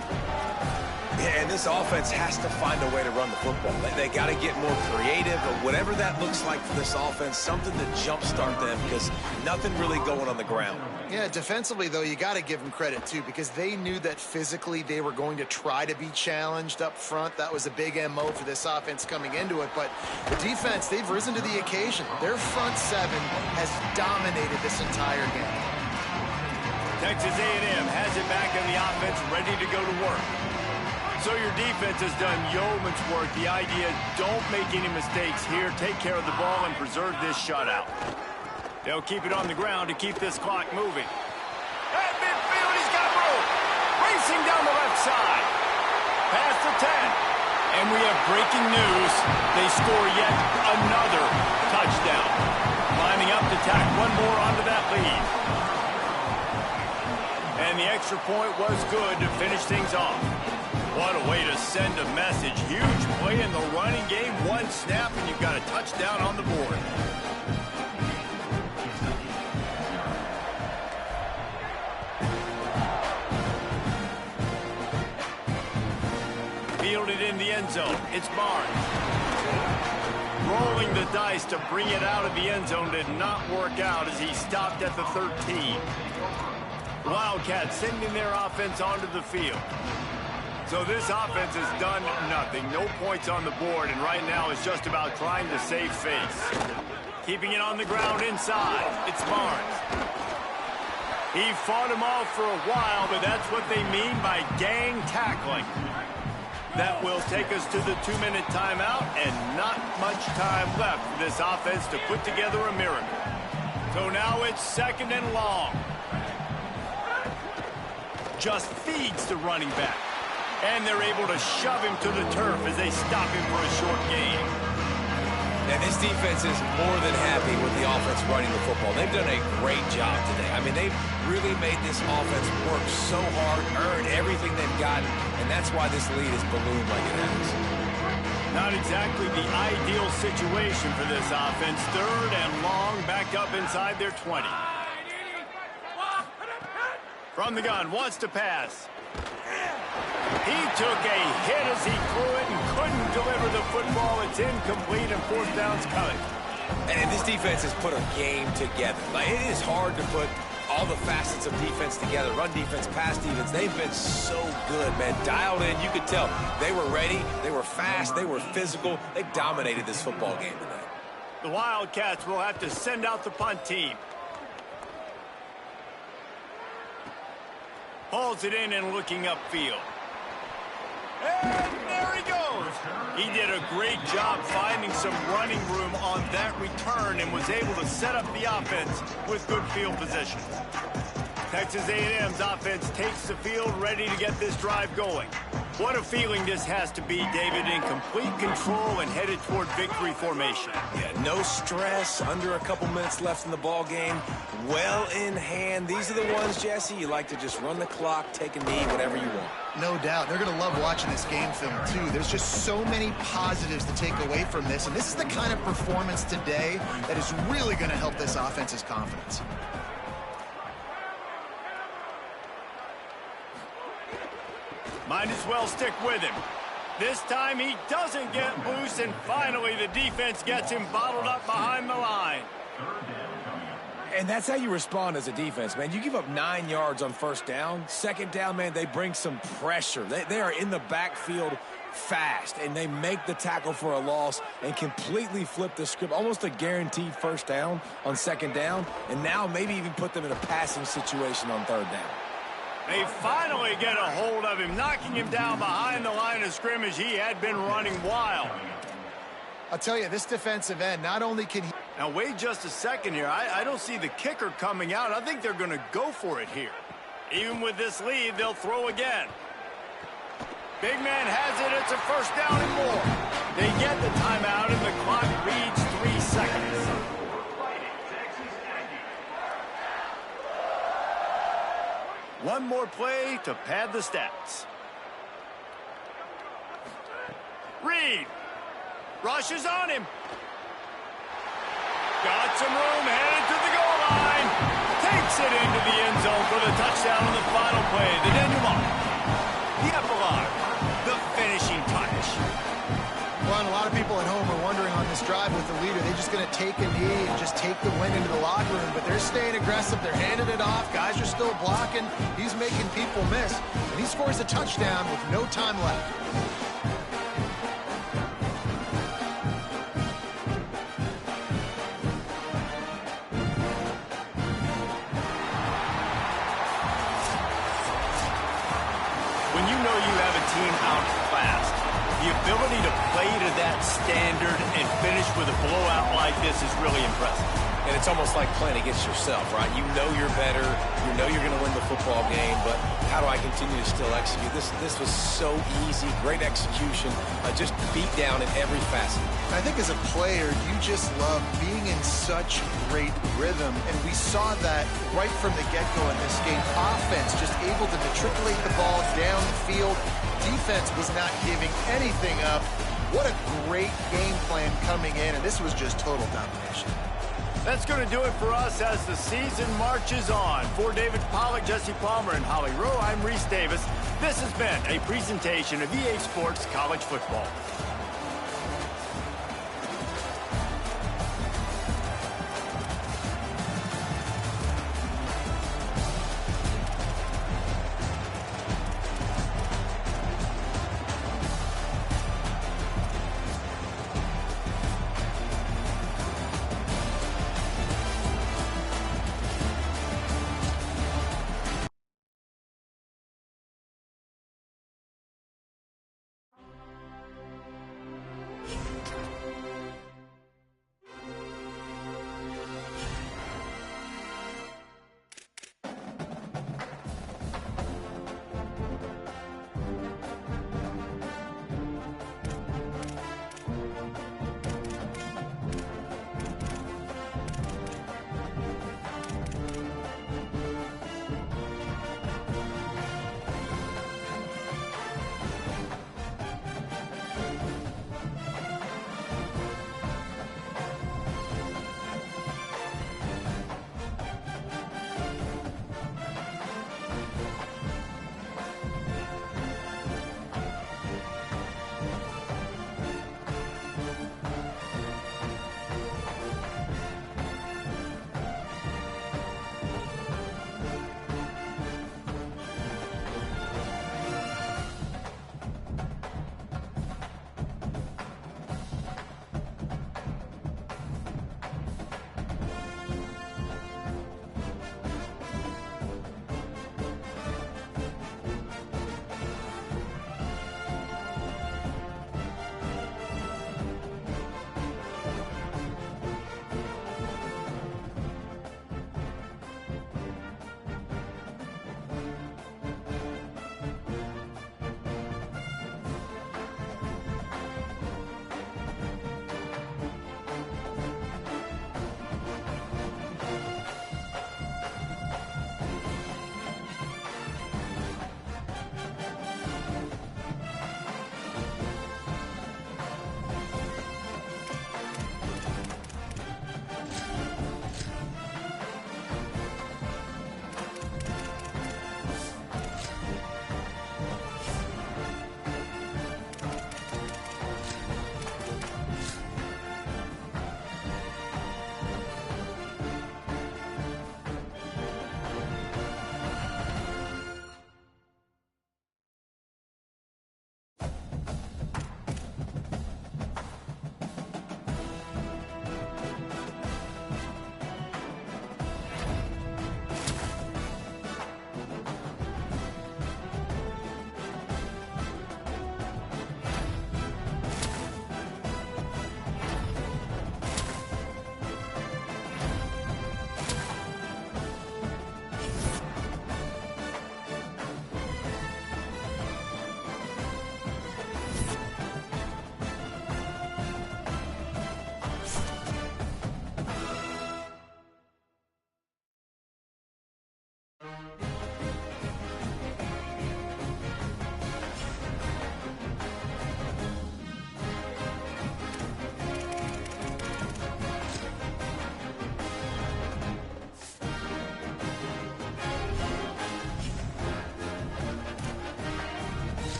Yeah, and this offense has to find a way to run the football. They got to get more creative, or whatever that looks like for this offense, something to jumpstart them, because nothing really going on the ground. Yeah, defensively, though, you got to give them credit, too, because they knew that physically they were going to try to be challenged up front. That was a big MO for this offense coming into it. But the defense, they've risen to the occasion. Their front seven has dominated this entire game. Texas A&M has it back in the offense, ready to go to work. So your defense has done yeoman's work. The idea is don't make any mistakes here. Take care of the ball and preserve this shutout. They'll keep it on the ground to keep this clock moving. At midfield, he's got room. Racing down the left side. Past the 10. And we have breaking news. They score yet another touchdown. Lining up to tack one more onto that lead. And the extra point was good to finish things off. What a way to send a message. Huge play in the running game. One snap, and you've got a touchdown on the board. Fielded in the end zone. It's Barnes. Rolling the dice to bring it out of the end zone did not work out as he stopped at the 13. Wildcats sending their offense onto the field. So this offense has done nothing. No points on the board, and right now it's just about trying to save face. Keeping it on the ground inside. It's Barnes. He fought him off for a while, but that's what they mean by gang tackling. That will take us to the 2-minute timeout, and not much time left for this offense to put together a miracle. So now it's 2nd and long. Just feeds the running back. And they're able to shove him to the turf as they stop him for a short gain. And this defense is more than happy with the offense running the football. They've done a great job today. I mean, they've really made this offense work so hard, earn everything they've gotten, and that's why this lead is ballooned like it has. Not exactly the ideal situation for this offense. 3rd and long, back up inside their 20. From the gun, wants to pass. He took a hit as he threw it and couldn't deliver the football. It's incomplete, and 4th down's coming. And this defense has put a game together. Like, it is hard to put all the facets of defense together. Run defense, pass defense. They've been so good, man. Dialed in. You could tell they were ready. They were fast. They were physical. They dominated this football game tonight. The Wildcats will have to send out the punt team. Hauls it in and looking upfield. And there he goes. He did a great job finding some running room on that return and was able to set up the offense with good field position. Texas A&M's offense takes the field, ready to get this drive going. What a feeling this has to be, David, in complete control and headed toward victory formation. Yeah, no stress, under a couple minutes left in the ball game, well in hand. These are the ones, Jesse, you like to just run the clock, take a knee, whatever you want. No doubt. They're going to love watching this game film, too. There's just so many positives to take away from this, and this is the kind of performance today that is really going to help this offense's confidence. Might as well stick with him. This time he doesn't get loose, and finally the defense gets him bottled up behind the line. And that's how you respond as a defense, man. You give up 9 yards on 1st down. 2nd down, man, they bring some pressure. They are in the backfield fast, and they make the tackle for a loss and completely flip the script. Almost a guaranteed 1st down on 2nd down, and now maybe even put them in a passing situation on 3rd down. They finally get a hold of him, knocking him down behind the line of scrimmage. He had been running wild. I'll tell you, this defensive end, not only can he... Now, wait just a second here. I don't see the kicker coming out. I think they're going to go for it here. Even with this lead, they'll throw again. Big man has it. It's a 1st down and more. They get the timeout, and the clock reads 3 seconds. One more play to pad the stats. Reed rushes on him. Got some room, headed to the goal line. Takes it into the end zone for the touchdown on the final play. The denouement. The epilogue. The going to take a knee and just take the win into the locker room, but they're staying aggressive. They're handing it off. Guys are still blocking. He's making people miss. And he scores a touchdown with no time left. When you know you have a team outclassed, the ability to play to that standard and finish with a blowout like this is really impressive. And it's almost like playing against yourself, right? You know you're better. You know you're going to win the football game, but how do I continue to still execute? This was so easy. Great execution. Just beat down in every facet. I think as a player, you just love being in such great rhythm, and we saw that right from the get-go in this game. Offense just able to matriculate the ball down the field. Defense was not giving anything up. What a great game plan coming in, and this was just total domination. That's going to do it for us as the season marches on. For David Pollack, Jesse Palmer, and Holly Rowe, I'm Reese Davis. This has been a presentation of EA Sports College Football.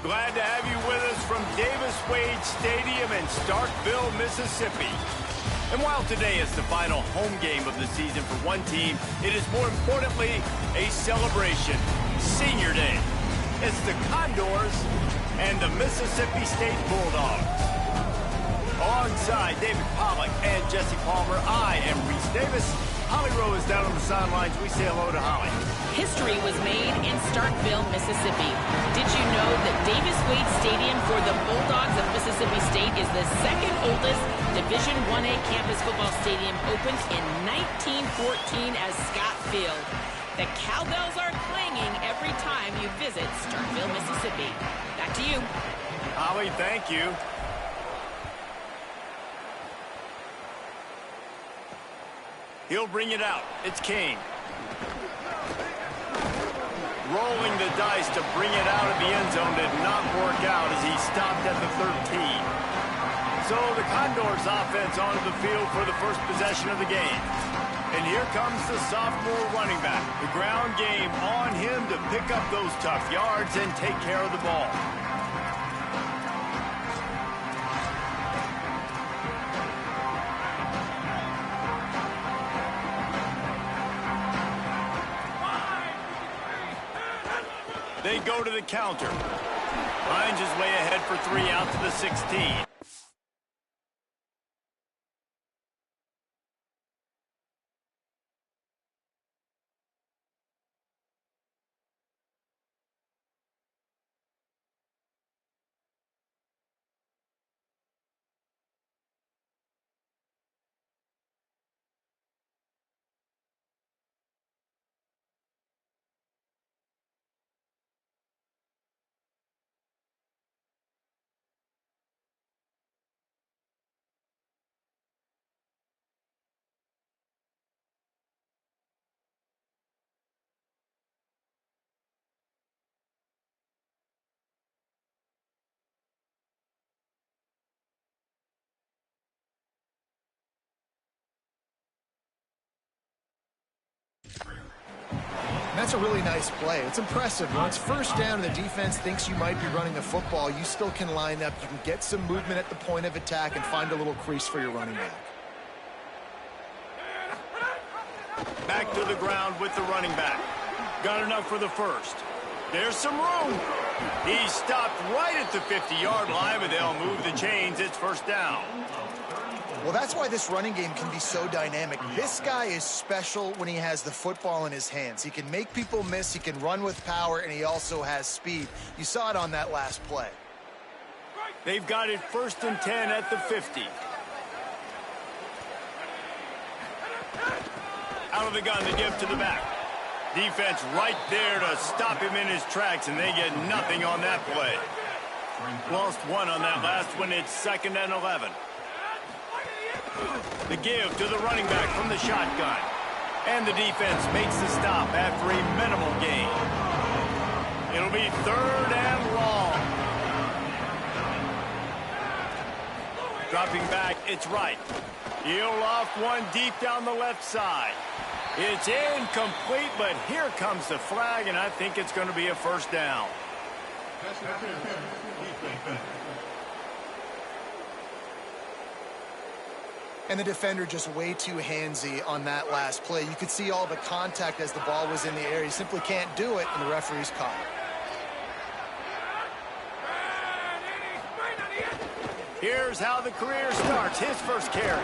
Glad to have you with us from Davis Wade Stadium in Starkville, Mississippi. And while today is the final home game of the season for one team, it is more importantly a celebration, Senior Day. It's the Condors and the Mississippi State Bulldogs. Alongside David Pollack and Jesse Palmer, I am Reese Davis. Holly Rowe is down on the sidelines. We say hello to Holly. History was made in Starkville, Mississippi. Did you know that Davis Wade Stadium for the Bulldogs of Mississippi State is the second oldest Division I-A campus football stadium, opened in 1914 as Scott Field. The cowbells are clanging every time you visit Starkville, Mississippi. Back to you. Holly, thank you. He'll bring it out. It's Kane. Rolling the dice to bring it out of the end zone did not work out as he stopped at the 13. So the Condors offense onto the field for the first possession of the game. And here comes the sophomore running back. The ground game on him to pick up those tough yards and take care of the ball. They go to the counter. Finds his way ahead for 3 out to the 16. That's a really nice play. It's impressive. When it's first down and the defense thinks you might be running the football, you still can line up. You can get some movement at the point of attack and find a little crease for your running back. Back to the ground with the running back. Got enough for the first. There's some room. He stopped right at the 50-yard line, but they'll move the chains. It's first down. Well, that's why this running game can be so dynamic. This guy is special when he has the football in his hands. He can make people miss, he can run with power, and he also has speed. You saw it on that last play. They've got it 1st and 10 at the 50. Out of the gun to give to the back. Defense right there to stop him in his tracks, and they get nothing on that play. Lost 1 on that last one. It's 2nd and 11. The give to the running back from the shotgun. And the defense makes the stop after a minimal gain. It'll be 3rd and long. Dropping back, it's right. He'll off one deep down the left side. It's incomplete, but here comes the flag, and I think it's going to be a first down. And the defender just way too handsy on that last play. You could see all the contact as the ball was in the air. He simply can't do it, and the referee's caught it. Here's how the career starts. His first carry.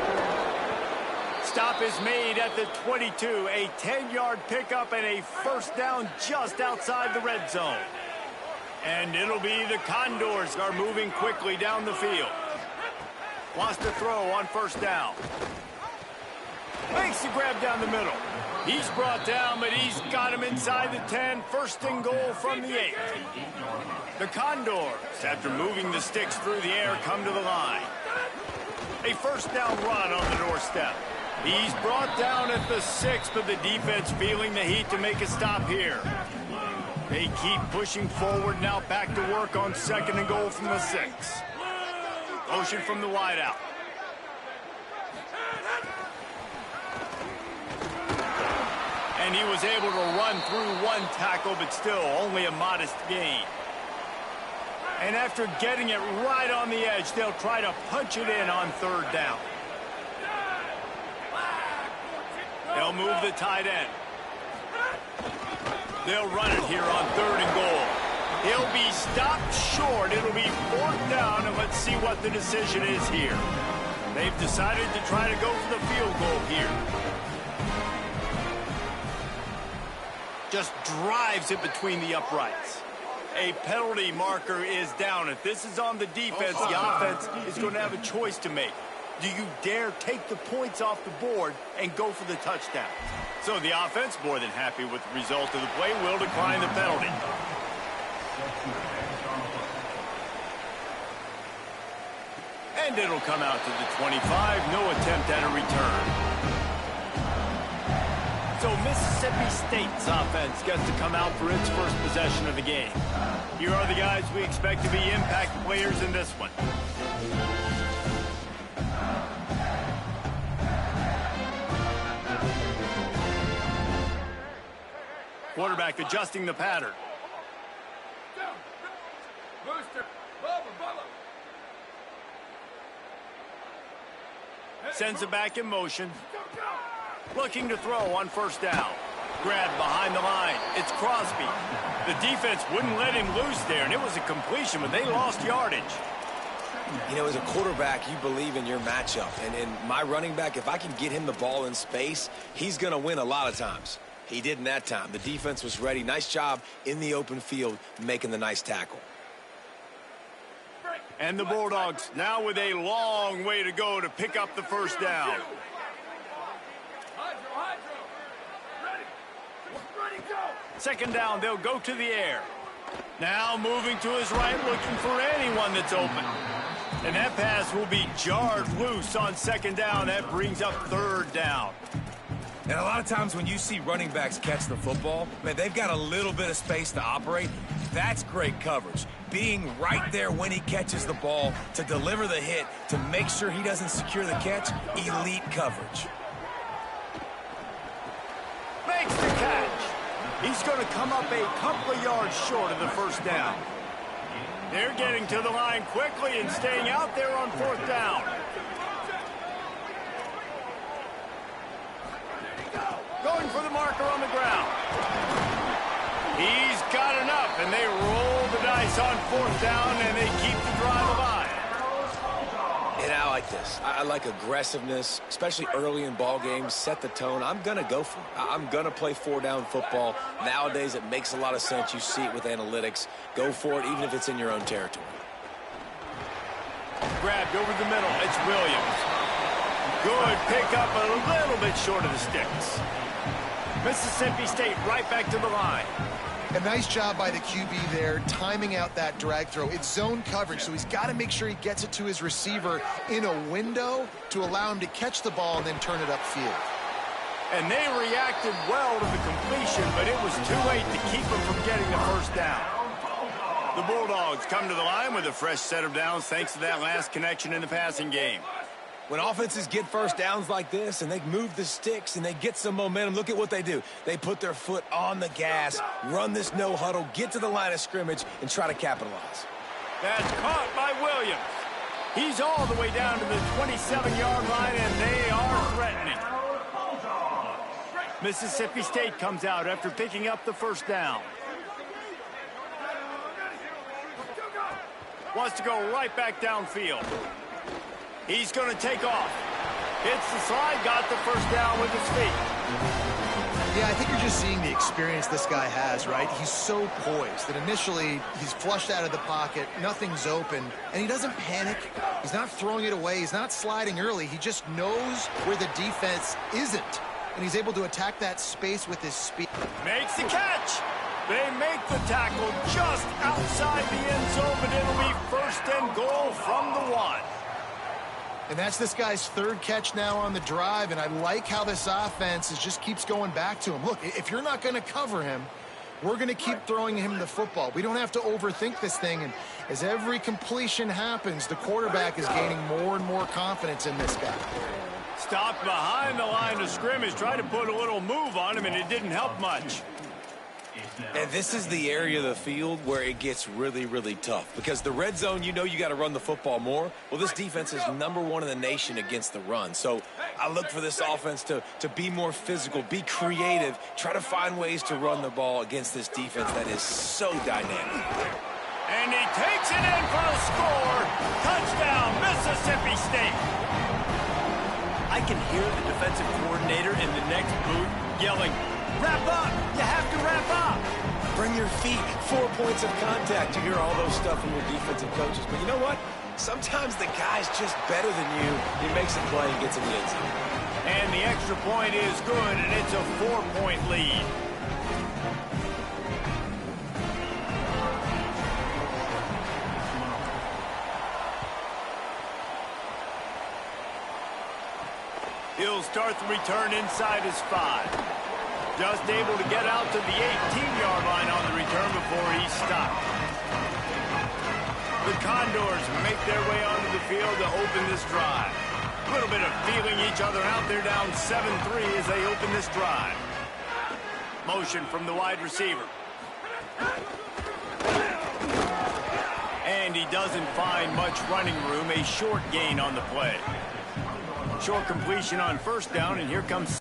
Stop is made at the 22. A 10-yard pickup and a first down just outside the red zone. And it'll be the Condors are moving quickly down the field. Wants to throw on first down. Makes the grab down the middle. He's brought down, but he's got him inside the 10. 1st and goal from the 8. The Condors, after moving the sticks through the air, come to the line. A first down run on the doorstep. He's brought down at the 6, but the defense feeling the heat to make a stop here. They keep pushing forward now, back to work on 2nd and goal from the 6. Motion from the wideout. And he was able to run through one tackle, but still only a modest gain. And after getting it right on the edge, they'll try to punch it in on 3rd down. They'll move the tight end. They'll run it here on 3rd and goal. He'll be stopped short. It'll be 4th down, and let's see what the decision is here. They've decided to try to go for the field goal here. Just drives it between the uprights. A penalty marker is down. If this is on the defense, the offense is going to have a choice to make. Do you dare take the points off the board and go for the touchdown? So the offense, more than happy with the result of the play, will decline the penalty. And it'll come out to the 25. No attempt at a return. So Mississippi State's offense gets to come out for its first possession of the game. Here are the guys we expect to be impact players in this one. Quarterback adjusting the pattern. Down. Booster. Bubba. Sends it back in motion. Looking to throw on first down. Grab behind the line. It's Crosby. The defense wouldn't let him loose there, and it was a completion, but they lost yardage. You know, as a quarterback, you believe in your matchup. And in my running back, if I can get him the ball in space, he's going to win a lot of times. He didn't that time. The defense was ready. Nice job in the open field making the nice tackle. And the Bulldogs now with a long way to go to pick up the first down. Hydro. Ready, go. Second down, they'll go to the air. Now moving to his right, looking for anyone that's open. And that pass will be jarred loose on second down. That brings up third down. And a lot of times when you see running backs catch the football, man, they've got a little bit of space to operate. That's great coverage. Being right there when he catches the ball to deliver the hit, to make sure he doesn't secure the catch, elite coverage. Makes the catch. He's going to come up a couple of yards short of the first down. They're getting to the line quickly and staying out there on fourth down. Going for the marker on the ground. He's got enough, and they roll the dice on fourth down, and they keep the drive alive. And I like this. I like aggressiveness, especially early in ball games. Set the tone. I'm going to go for it. I'm going to play four-down football. Nowadays, it makes a lot of sense. You see it with analytics. Go for it, even if it's in your own territory. Grabbed over the middle. It's Williams. Good pickup, a little bit short of the sticks. Mississippi State right back to the line. A nice job by the QB there, timing out that drag throw. It's zone coverage, so he's got to make sure he gets it to his receiver in a window to allow him to catch the ball and then turn it upfield. And they reacted well to the completion, but it was too late to keep him from getting the first down. The Bulldogs come to the line with a fresh set of downs thanks to that last connection in the passing game. When offenses get first downs like this and they move the sticks and they get some momentum, look at what they do. They put their foot on the gas, run this no huddle, get to the line of scrimmage, and try to capitalize. That's caught by Williams. He's all the way down to the 27-yard line, and they are threatening. Mississippi State comes out after picking up the first down. Wants to go right back downfield. He's going to take off. Hits the slide, got the first down with his feet. Yeah, I think you're just seeing the experience this guy has, right? He's so poised that initially he's flushed out of the pocket, nothing's open, and he doesn't panic. He's not throwing it away. He's not sliding early. He just knows where the defense isn't, and he's able to attack that space with his speed. Makes the catch. They make the tackle just outside the end zone, but it'll be first and goal from the 1. And that's this guy's third catch now on the drive, and I like how this offense just keeps going back to him. Look, if you're not going to cover him, we're going to keep throwing him the football. We don't have to overthink this thing, and as every completion happens, the quarterback is gaining more and more confidence in this guy. Stopped behind the line of scrimmage, tried to put a little move on him, and it didn't help much. And this is the area of the field where it gets really, really tough. Because the red zone, you know you got to run the football more. Well, this defense is #1 in the nation against the run. So I look for this offense to be more physical, be creative, try to find ways to run the ball against this defense that is so dynamic. And he takes it in for a score. Touchdown, Mississippi State. I can hear the defensive coordinator in the next booth yelling, "Wrap up! You have to wrap up!" Bring your feet, 4 points of contact. You hear all those stuff from your defensive coaches. But you know what? Sometimes the guy's just better than you. He makes a play and gets in the end zone. And the extra point is good, and it's a 4-point lead. He'll start the return inside his 5. Just able to get out to the 18-yard line on the return before he's stopped. The Condors make their way onto the field to open this drive. A little bit of feeling each other out. They're down 7-3 as they open this drive. Motion from the wide receiver. And he doesn't find much running room. A short gain on the play. Short completion on first down, and here comes...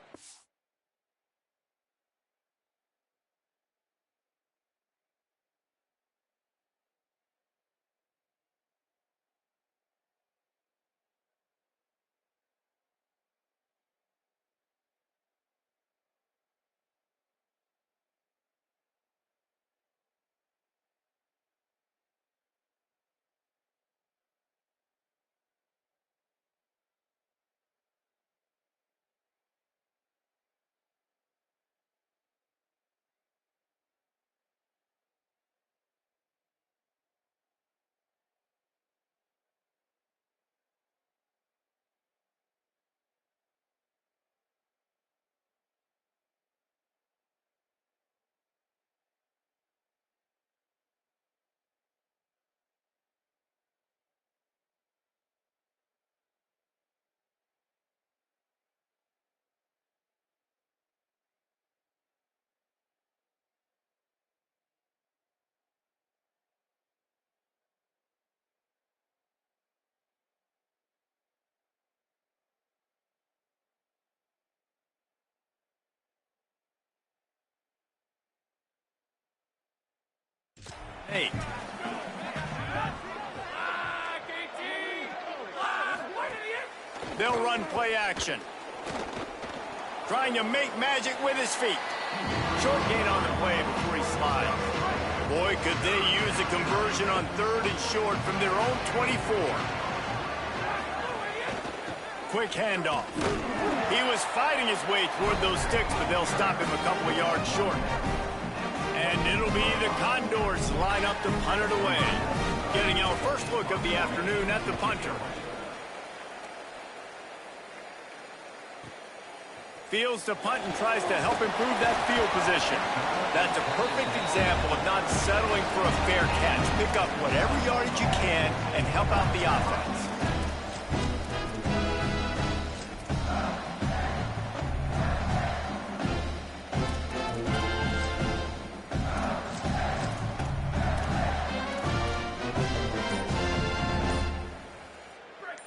Hey. They'll run play action. Trying to make magic with his feet. Short gain on the play before he slides. Boy, could they use a conversion on 3rd and short from their own 24. Quick handoff. He was fighting his way toward those sticks, but they'll stop him a couple of yards short. And it'll be the Condors line up to punt it away. Getting our first look of the afternoon at the punter. Fields to punt and tries to help improve that field position. That's a perfect example of not settling for a fair catch. Pick up whatever yardage you can and help out the offense.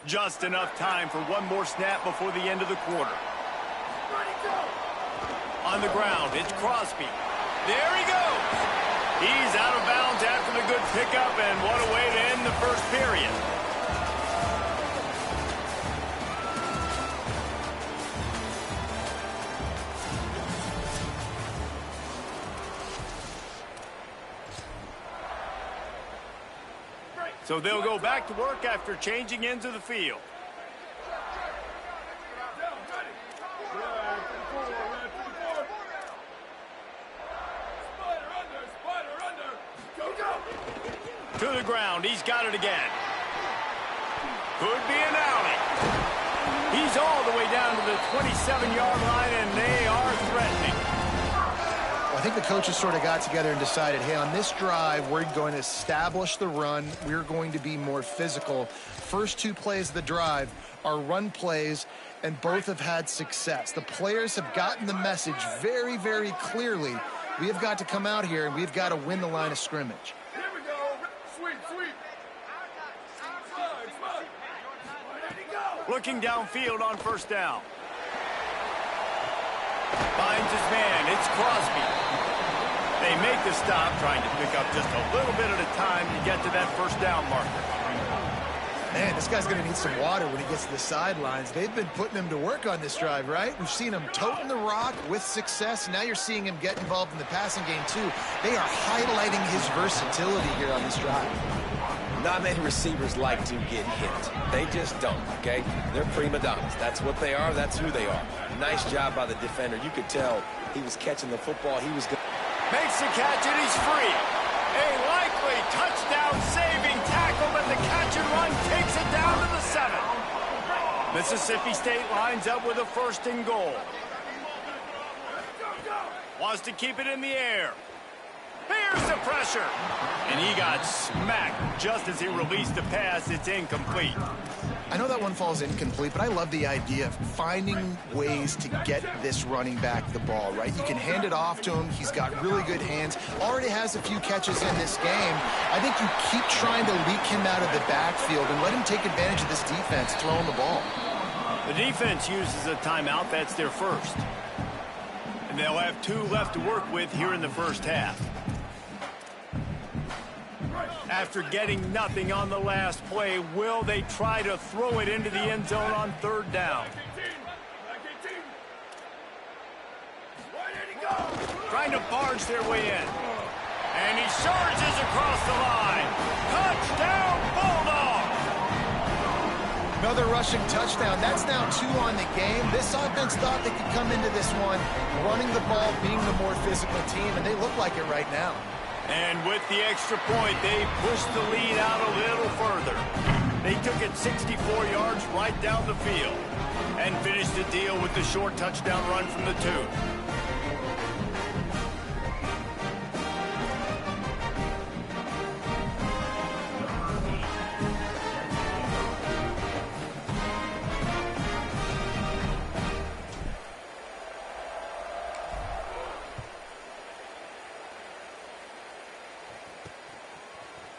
Just enough time for one more snap before the end of the quarter. On the ground, it's Crosby. There he goes. He's out of bounds after the good pickup, and what a way to end the first period. So they'll go back to work after changing ends of the field. To the ground, he's got it again. Could be an outing. He's all the way down to the 27-yard line, and they are threatening. I think the coaches sort of got together and decided, hey, on this drive, we're going to establish the run. We're going to be more physical. First 2 plays of the drive are run plays, and both have had success. The players have gotten the message very, very clearly. We have got to come out here, and we've got to win the line of scrimmage. Here we go. Sweep, sweep. Slide, slide. There you go. Looking downfield on first down. Finds his man. It's Crosby. They make the stop, trying to pick up just a little bit at a time to get to that first down marker. Man, this guy's going to need some water when he gets to the sidelines. They've been putting him to work on this drive, right? We've seen him toting the rock with success. Now you're seeing him get involved in the passing game, too. They are highlighting his versatility here on this drive. Not many receivers like to get hit. They just don't, okay? They're prima donnas. That's what they are. That's who they are. Nice job by the defender. You could tell he was catching the football. He was good. Makes the catch, and he's free. A likely touchdown-saving tackle, but the catch and run takes it down to the 7. Mississippi State lines up with a 1st and goal. Wants to keep it in the air. Here's the pressure. And he got smacked just as he released the pass. It's incomplete. I know that one falls incomplete, but I love the idea of finding ways to get this running back the ball, right? You can hand it off to him. He's got really good hands. Already has a few catches in this game. I think you keep trying to leak him out of the backfield and let him take advantage of this defense throwing the ball. The defense uses a timeout. That's their first. And they'll have 2 left to work with here in the first half. After getting nothing on the last play, will they try to throw it into the end zone on 3rd down? Trying to barge their way in. And he surges across the line. Touchdown, Bulldogs! Another rushing touchdown. That's now 2 on the game. This offense thought they could come into this one running the ball, being the more physical team, and they look like it right now. And with the extra point, they pushed the lead out a little further. They took it 64 yards right down the field and finished the deal with the short touchdown run from the 2.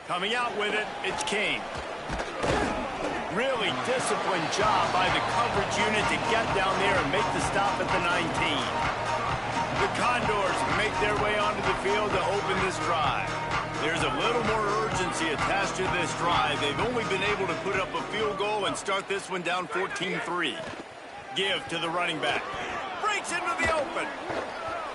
Coming out with it, it's Kane. Really disciplined job by the coverage unit to get down there and make the stop at the 19. The Condors make their way onto the field to open this drive. There's a little more urgency attached to this drive. They've only been able to put up a field goal and start this one down 14-3. Give to the running back. Breaks into the open.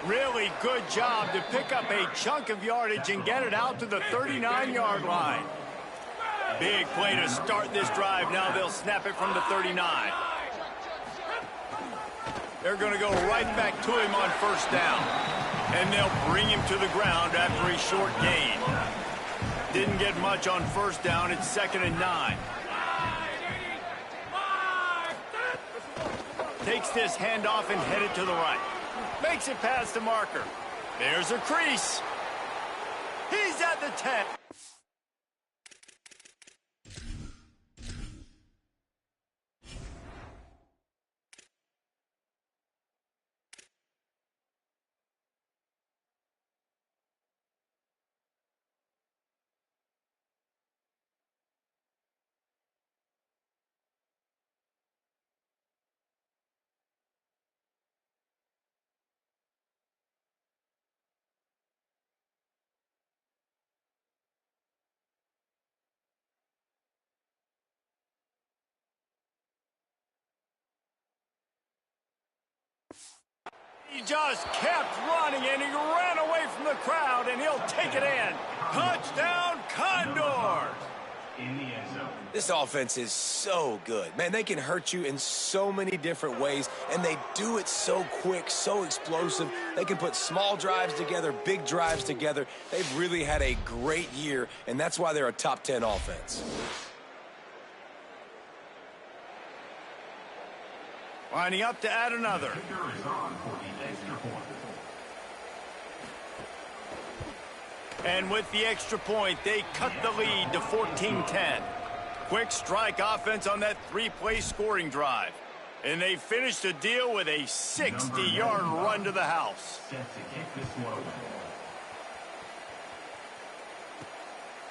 Really good job to pick up a chunk of yardage and get it out to the 39-yard line. Big play to start this drive. Now they'll snap it from the 39. They're going to go right back to him on 1st down. And they'll bring him to the ground after a short gain. Didn't get much on 1st down. It's 2nd and 9. Takes this handoff and headed to the right. Makes it past the marker. There's a crease. He's at the 10. He just kept running, and he ran away from the crowd, and he'll take it in. Touchdown, Condors! This offense is so good. Man, they can hurt you in so many different ways, and they do it so quick, so explosive. They can put small drives together, big drives together. They've really had a great year, and that's why they're a top 10 offense. Lining up to add another. And with the extra point, they cut the lead to 14-10. Quick strike offense on that 3-play scoring drive. And they finished the deal with a 60-yard run to the house.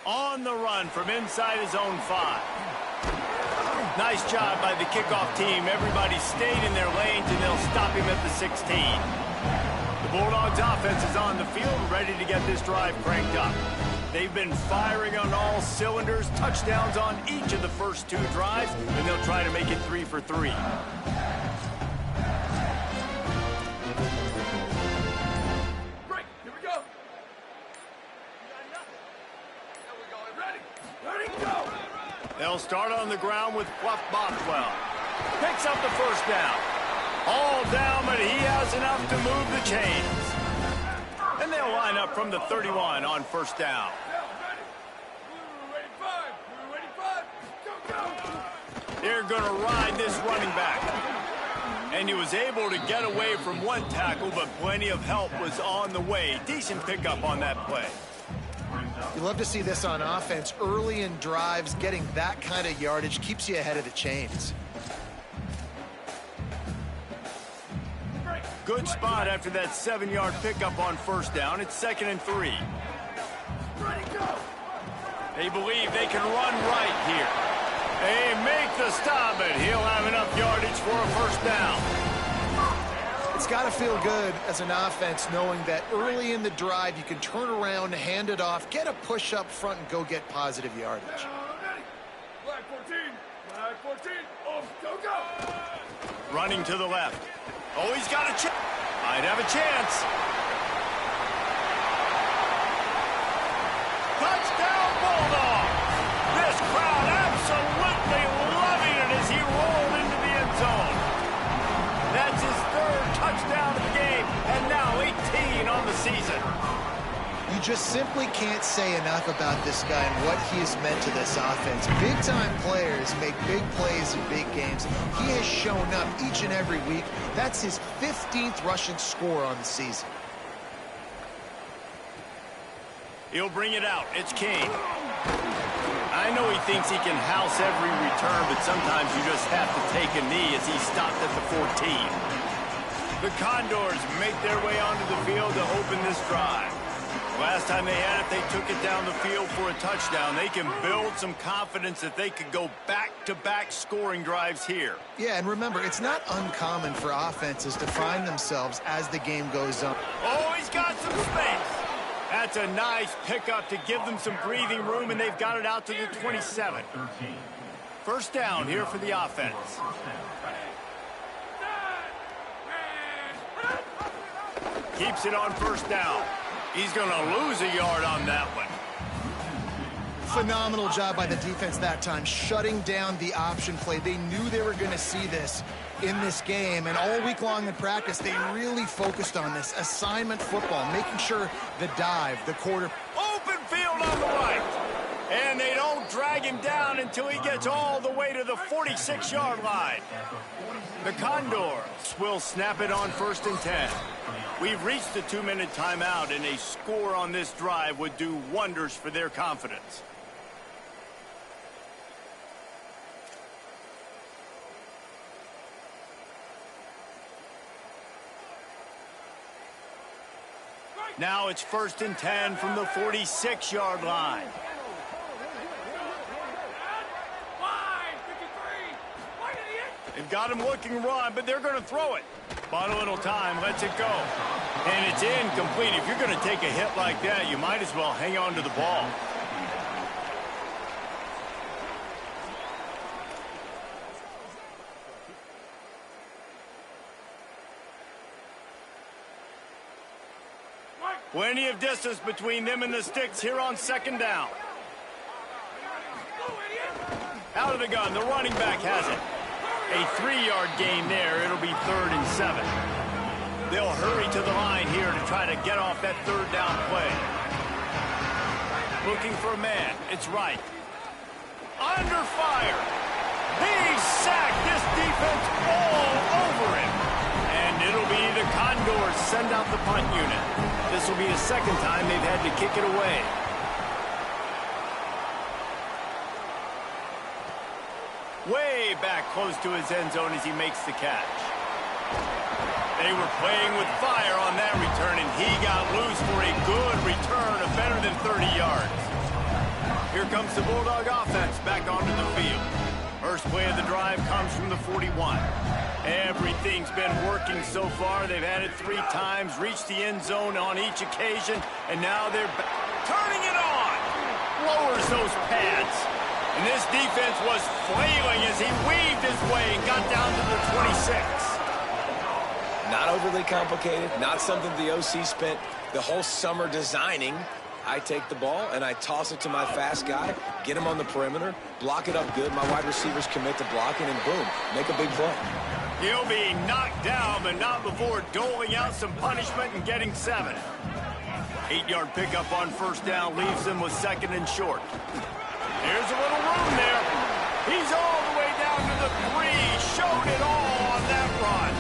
On the run from inside his own 5. Nice job by the kickoff team. Everybody stayed in their lanes, and they'll stop him at the 16. The Bulldogs offense is on the field, ready to get this drive cranked up. They've been firing on all cylinders, touchdowns on each of the first 2 drives, and they'll try to make it 3 for 3. Break. Here we go. Ready, go. They'll start on the ground with Fluff Bothwell. Picks up the 1st down. All down, but he has enough to move the chains. And they'll line up from the 31 on 1st down. They're going to ride this running back. And he was able to get away from one tackle, but plenty of help was on the way. Decent pickup on that play. You love to see this on offense. Early in drives, getting that kind of yardage keeps you ahead of the chains. Good spot after that 7-yard pickup on first down. It's 2nd and 3. They believe they can run right here. They make the stop, and he'll have enough yardage for a first down. It's got to feel good as an offense knowing that early in the drive you can turn around, hand it off, get a push up front, and go get positive yardage. Flag 14. Flag 14. Oh, go, go. Running to the left. Oh, he's got a chance. Might have a chance. Touchdown, Bulldog. This crowd absolutely loving it as he rolled into the end zone. That's his 3rd touchdown of the game, and now 18 on the season. You just simply can't say enough about this guy and what he has meant to this offense. Big-time players make big plays in big games. He has shown up each and every week. That's his 15th rushing score on the season. He'll bring it out. It's Kane. I know he thinks he can house every return, but sometimes you just have to take a knee as he stopped at the 14. The Condors make their way onto the field to open this drive. Last time they had it, they took it down the field for a touchdown. They can build some confidence that they could go back-to-back scoring drives here. Yeah, and remember, it's not uncommon for offenses to find themselves as the game goes on. Oh, he's got some space. That's a nice pickup to give them some breathing room, and they've got it out to the 27. First down here for the offense. Keeps it on first down. He's going to lose a yard on that one. Phenomenal job by the defense that time, shutting down the option play. They knew they were going to see this in this game, and all week long in practice, they really focused on this assignment football, making sure the dive, the quarter. Open field on the right. And they don't drag him down until he gets all the way to the 46-yard line. The Condors will snap it on 1st and 10. We've reached the 2-minute timeout, and a score on this drive would do wonders for their confidence. Now it's 1st and 10 from the 46-yard line. They've got him looking run, but they're going to throw it. Bought a little time, lets it go. And it's incomplete. If you're going to take a hit like that, you might as well hang on to the ball. Plenty of distance between them and the sticks here on 2nd down. Out of the gun, the running back has it. A 3-yard gain there. It'll be 3rd and 7. They'll hurry to the line here to try to get off that 3rd down play. Looking for a man. It's right. Under fire. He's sacked. This defense all over him. And it'll be the Condors send out the punt unit. This will be the 2nd time they've had to kick it away. Way back close to his end zone as he makes the catch. They were playing with fire on that return, and he got loose for a good return of better than 30 yards. Here comes the Bulldog offense back onto the field. First play of the drive comes from the 41. Everything's been working so far. They've had it 3 times, reached the end zone on each occasion, and now they're turning it on. Lowers those pads. And this defense was flailing as he weaved his way and got down to the 26. Not overly complicated, not something the OC spent the whole summer designing. I take the ball and I toss it to my fast guy, get him on the perimeter, block it up good. My wide receivers commit to blocking, and boom, make a big play. He'll be knocked down, but not before doling out some punishment and getting 7. 8-yard pickup on first down leaves them with 2nd and short. There's a little room there. He's all the way down to the 3. Showed it all on that run.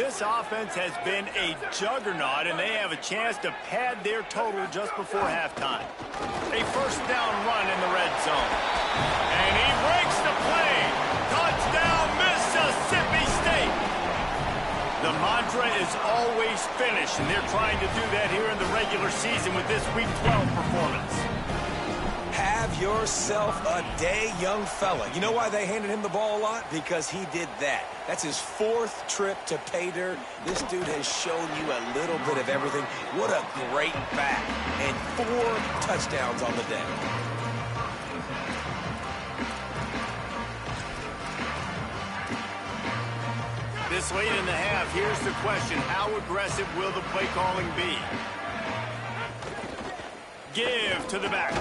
This offense has been a juggernaut, and they have a chance to pad their total just before halftime. A first down run in the red zone. And he breaks the play. Touchdown, Mississippi State. The mantra is always finish, and they're trying to do that here in the regular season with this Week 12 performance. Have yourself a day, young fella. You know why they handed him the ball a lot? Because he did that. That's his 4th trip to pay dirt. This dude has shown you a little bit of everything. What a great back. And 4 touchdowns on the day. This late in the half, here's the question. How aggressive will the play calling be? Give to the back.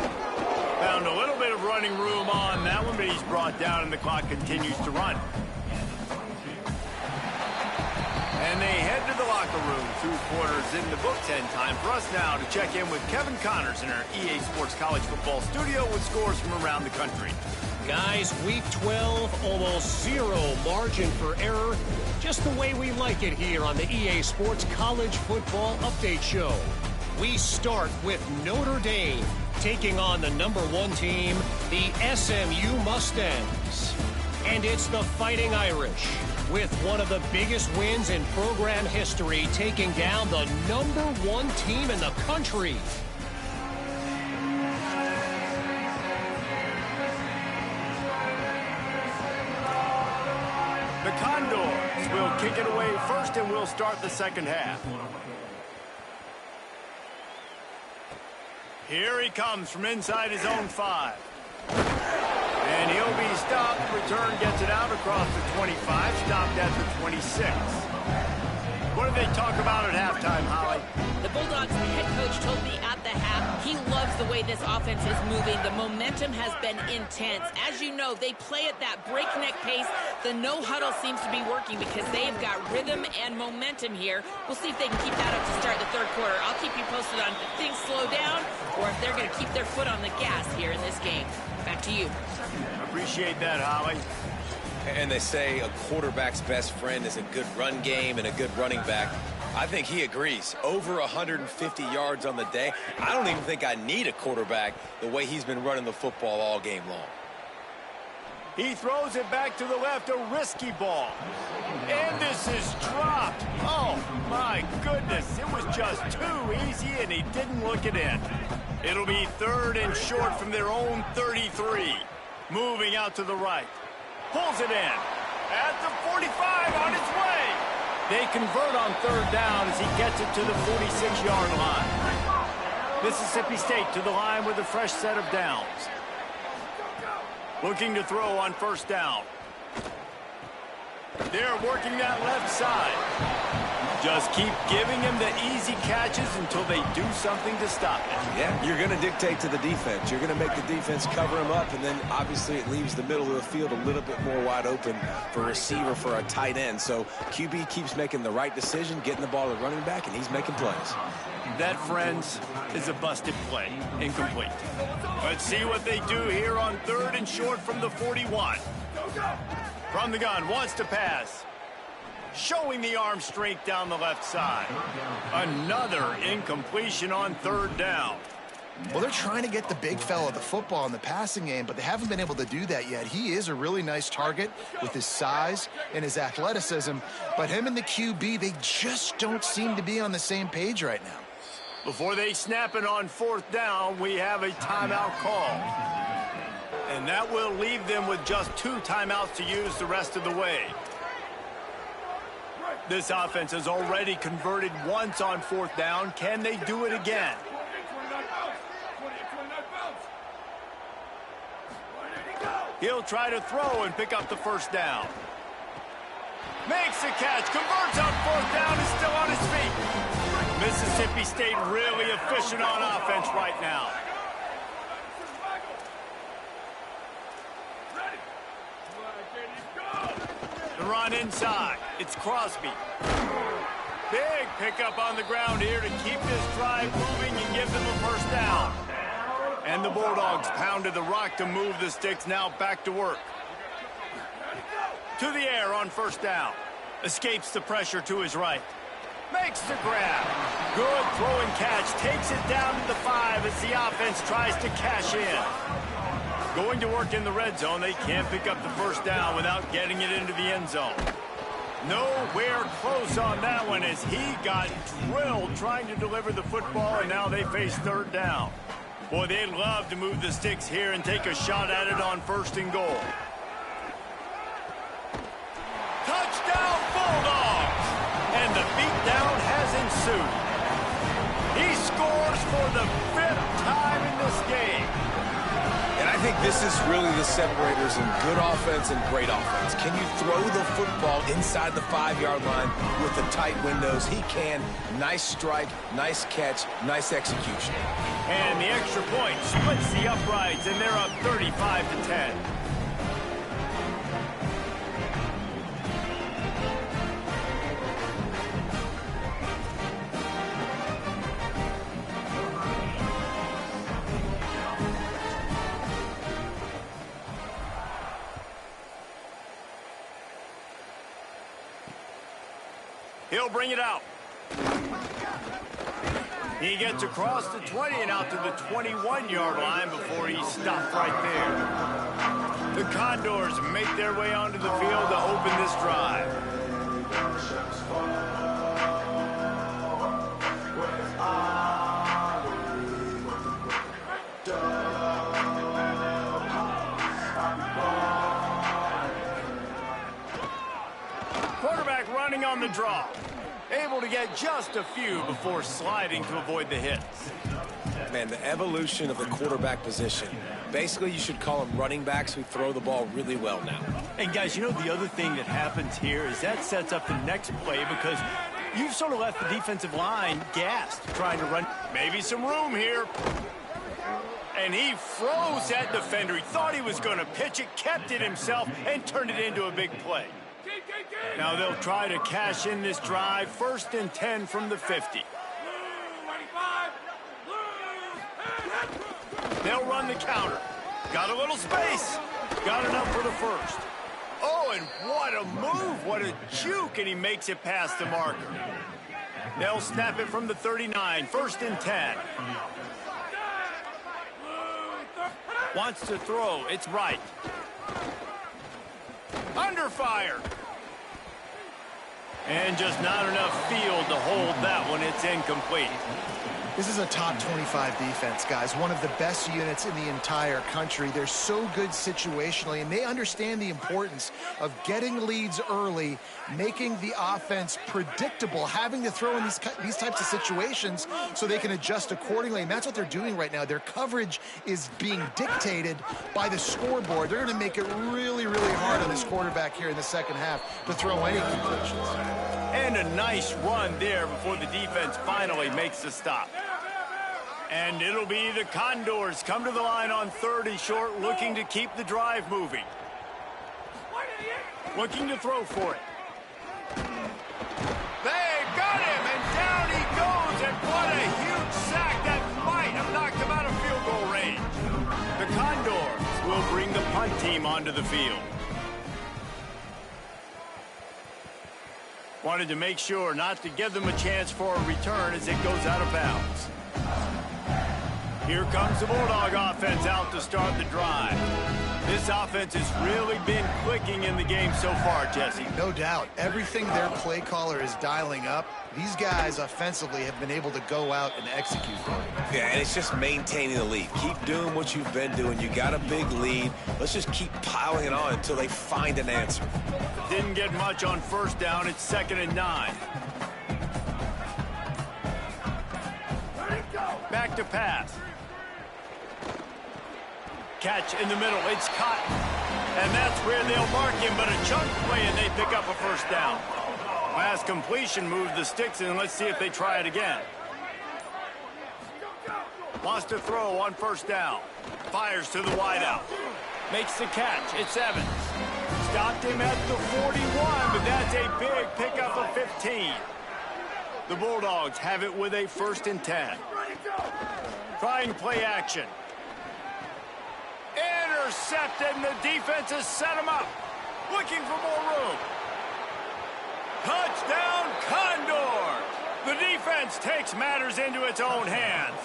Found a little bit of running room on that one, but he's brought down and the clock continues to run. And they head to the locker room. 2 quarters in the books, and time for us now to check in with Kevin Connors in our EA Sports College Football studio with scores from around the country. Guys, Week 12, almost 0 margin for error. Just the way we like it here on the EA Sports College Football Update Show. We start with Notre Dame taking on the #1 team, the SMU Mustangs. And it's the Fighting Irish with one of the biggest wins in program history, taking down the #1 team in the country. The Condors will kick it away first, and we'll start the second half. Here he comes from inside his own 5. And he'll be stopped. Return gets it out across the 25, stopped at the 26. What did they talk about at halftime, Holly? The Bulldogs head coach told me at the half he loves the way this offense is moving. The momentum has been intense. As you know, they play at that breakneck pace. The no-huddle seems to be working because they've got rhythm and momentum here. We'll see if they can keep that up to start the 3rd quarter. I'll keep you posted on if things slow down or if they're going to keep their foot on the gas here in this game. Back to you. Appreciate that, Holly. And they say a quarterback's best friend is a good run game and a good running back. I think he agrees. Over 150 yards on the day. I don't even think I need a quarterback the way he's been running the football all game long. He throws it back to the left, a risky ball. And this is dropped. Oh, my goodness. It was just too easy, and he didn't look it in. It'll be 3rd and short from their own 33. Moving out to the right. Pulls it in. At the 45, on its way. They convert on 3rd down as he gets it to the 46-yard line. Mississippi State to the line with a fresh set of downs. Looking to throw on 1st down. They're working that left side. Just keep giving him the easy catches until they do something to stop it. Yeah, you're going to dictate to the defense. You're going to make the defense cover him up, and then obviously it leaves the middle of the field a little bit more wide open for a receiver, for a tight end. So QB keeps making the right decision, getting the ball to running back, and he's making plays. That, friends, is a busted play. Incomplete. Let's see what they do here on 3rd and short from the 41. From the gun, wants to pass. Showing the arm strength down the left side. Another incompletion on 3rd down. Well, they're trying to get the big fella the football in the passing game, but they haven't been able to do that yet. He is a really nice target with his size and his athleticism, but him and the QB, they just don't seem to be on the same page right now. Before they snap it on 4th down, we have a timeout call. And that will leave them with just 2 timeouts to use the rest of the way. This offense has already converted once on 4th down. Can they do it again? He'll try to throw and pick up the 1st down. Makes the catch, converts on 4th down, is still on his feet. Mississippi State really efficient on offense right now. The run inside. It's Crosby. Big pickup on the ground here to keep this drive moving and give them a 1st down. And the Bulldogs pounded the rock to move the sticks, now back to work. To the air on 1st down. Escapes the pressure to his right. Makes the grab. Good throw and catch. Takes it down to the 5 as the offense tries to cash in. Going to work in the red zone. They can't pick up the first down without getting it into the end zone. Nowhere close on that one as he got drilled trying to deliver the football, and now they face third down. Boy, they'd love to move the sticks here and take a shot at it on 1st and goal. Touchdown, Bulldogs! And the beatdown has ensued. He scores for the 5th time in this game. And I think this is really the separators in good offense and great offense. Can you throw the football inside the 5-yard line with the tight windows? He can. Nice strike, nice catch, nice execution. And the extra point splits the uprights, and they're up 35-10. He'll bring it out. He gets across the 20 and out to the 21-yard line before he stopped right there. The Condors make their way onto the field to open this drive. Quarterback running on the draw. Able to get just a few before sliding to avoid the hits. Man, the evolution of the quarterback position. Basically, you should call them running backs who throw the ball really well now. And guys, you know the other thing that happens here is that sets up the next play because you've sort of left the defensive line gassed trying to run. Maybe some room here. And he froze that defender. He thought he was going to pitch it, kept it himself, and turned it into a big play. Now they'll try to cash in this drive. 1st and 10 from the 50. They'll run the counter. Got a little space. Got enough for the first. Oh, and what a move. What a juke. And he makes it past the marker. They'll snap it from the 39. 1st and 10. Wants to throw. It's right. Under fire. And just not enough field to hold that one. It's incomplete. This is a top 25 defense, guys. One of the best units in the entire country. They're so good situationally, and they understand the importance of getting leads early, making the offense predictable, having to throw in these types of situations so they can adjust accordingly. And that's what they're doing right now. Their coverage is being dictated by the scoreboard. They're going to make it really, really hard on this quarterback here in the second half to throw any completions. And a nice run there before the defense finally makes the stop. And it'll be the Condors come to the line on 3rd and short, looking to keep the drive moving. Looking to throw for it. They got him, and down he goes, and what a huge sack that might have knocked him out of field goal range. The Condors will bring the punt team onto the field. Wanted to make sure not to give them a chance for a return as it goes out of bounds. Here comes the Bulldog offense out to start the drive. This offense has really been clicking in the game so far, Jesse. No doubt. Everything their play caller is dialing up, these guys offensively have been able to go out and execute for it. Yeah, and it's just maintaining the lead. Keep doing what you've been doing. You got a big lead. Let's just keep piling it on until they find an answer. Didn't get much on 1st down. It's 2nd and 9. Back to pass. Catch in the middle. It's caught. And that's where they'll mark him, but a chunk play, and they pick up a 1st down. Last completion moved the sticks, and let's see if they try it again. Wants to throw on 1st down. Fires to the wideout. Makes the catch. It's Evans. Stopped him at the 41, but that's a big pickup of 15. The Bulldogs have it with a 1st and 10. Trying play action. Intercepted, and the defense has set him up. Looking for more room. Touchdown, Condor! The defense takes matters into its own hands.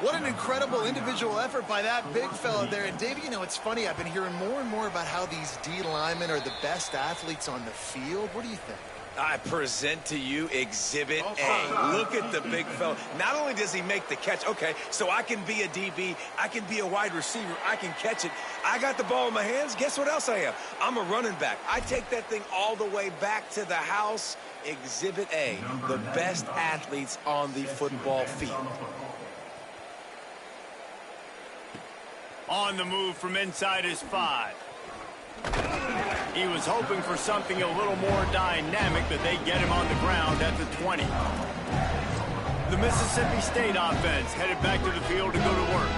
What an incredible individual effort by that big fella there. And, Davey, you know, it's funny. I've been hearing more and more about how these D linemen are the best athletes on the field. What do you think? I present to you Exhibit A. Look at the big fella. Not only does he make the catch, okay, so I can be a DB, I can be a wide receiver, I can catch it. I got the ball in my hands. Guess what else I am? I'm a running back. I take that thing all the way back to the house. Exhibit A, the best athletes on the football field. On the move from inside his 5. He was hoping for something a little more dynamic, but they get him on the ground at the 20. The Mississippi State offense headed back to the field to go to work.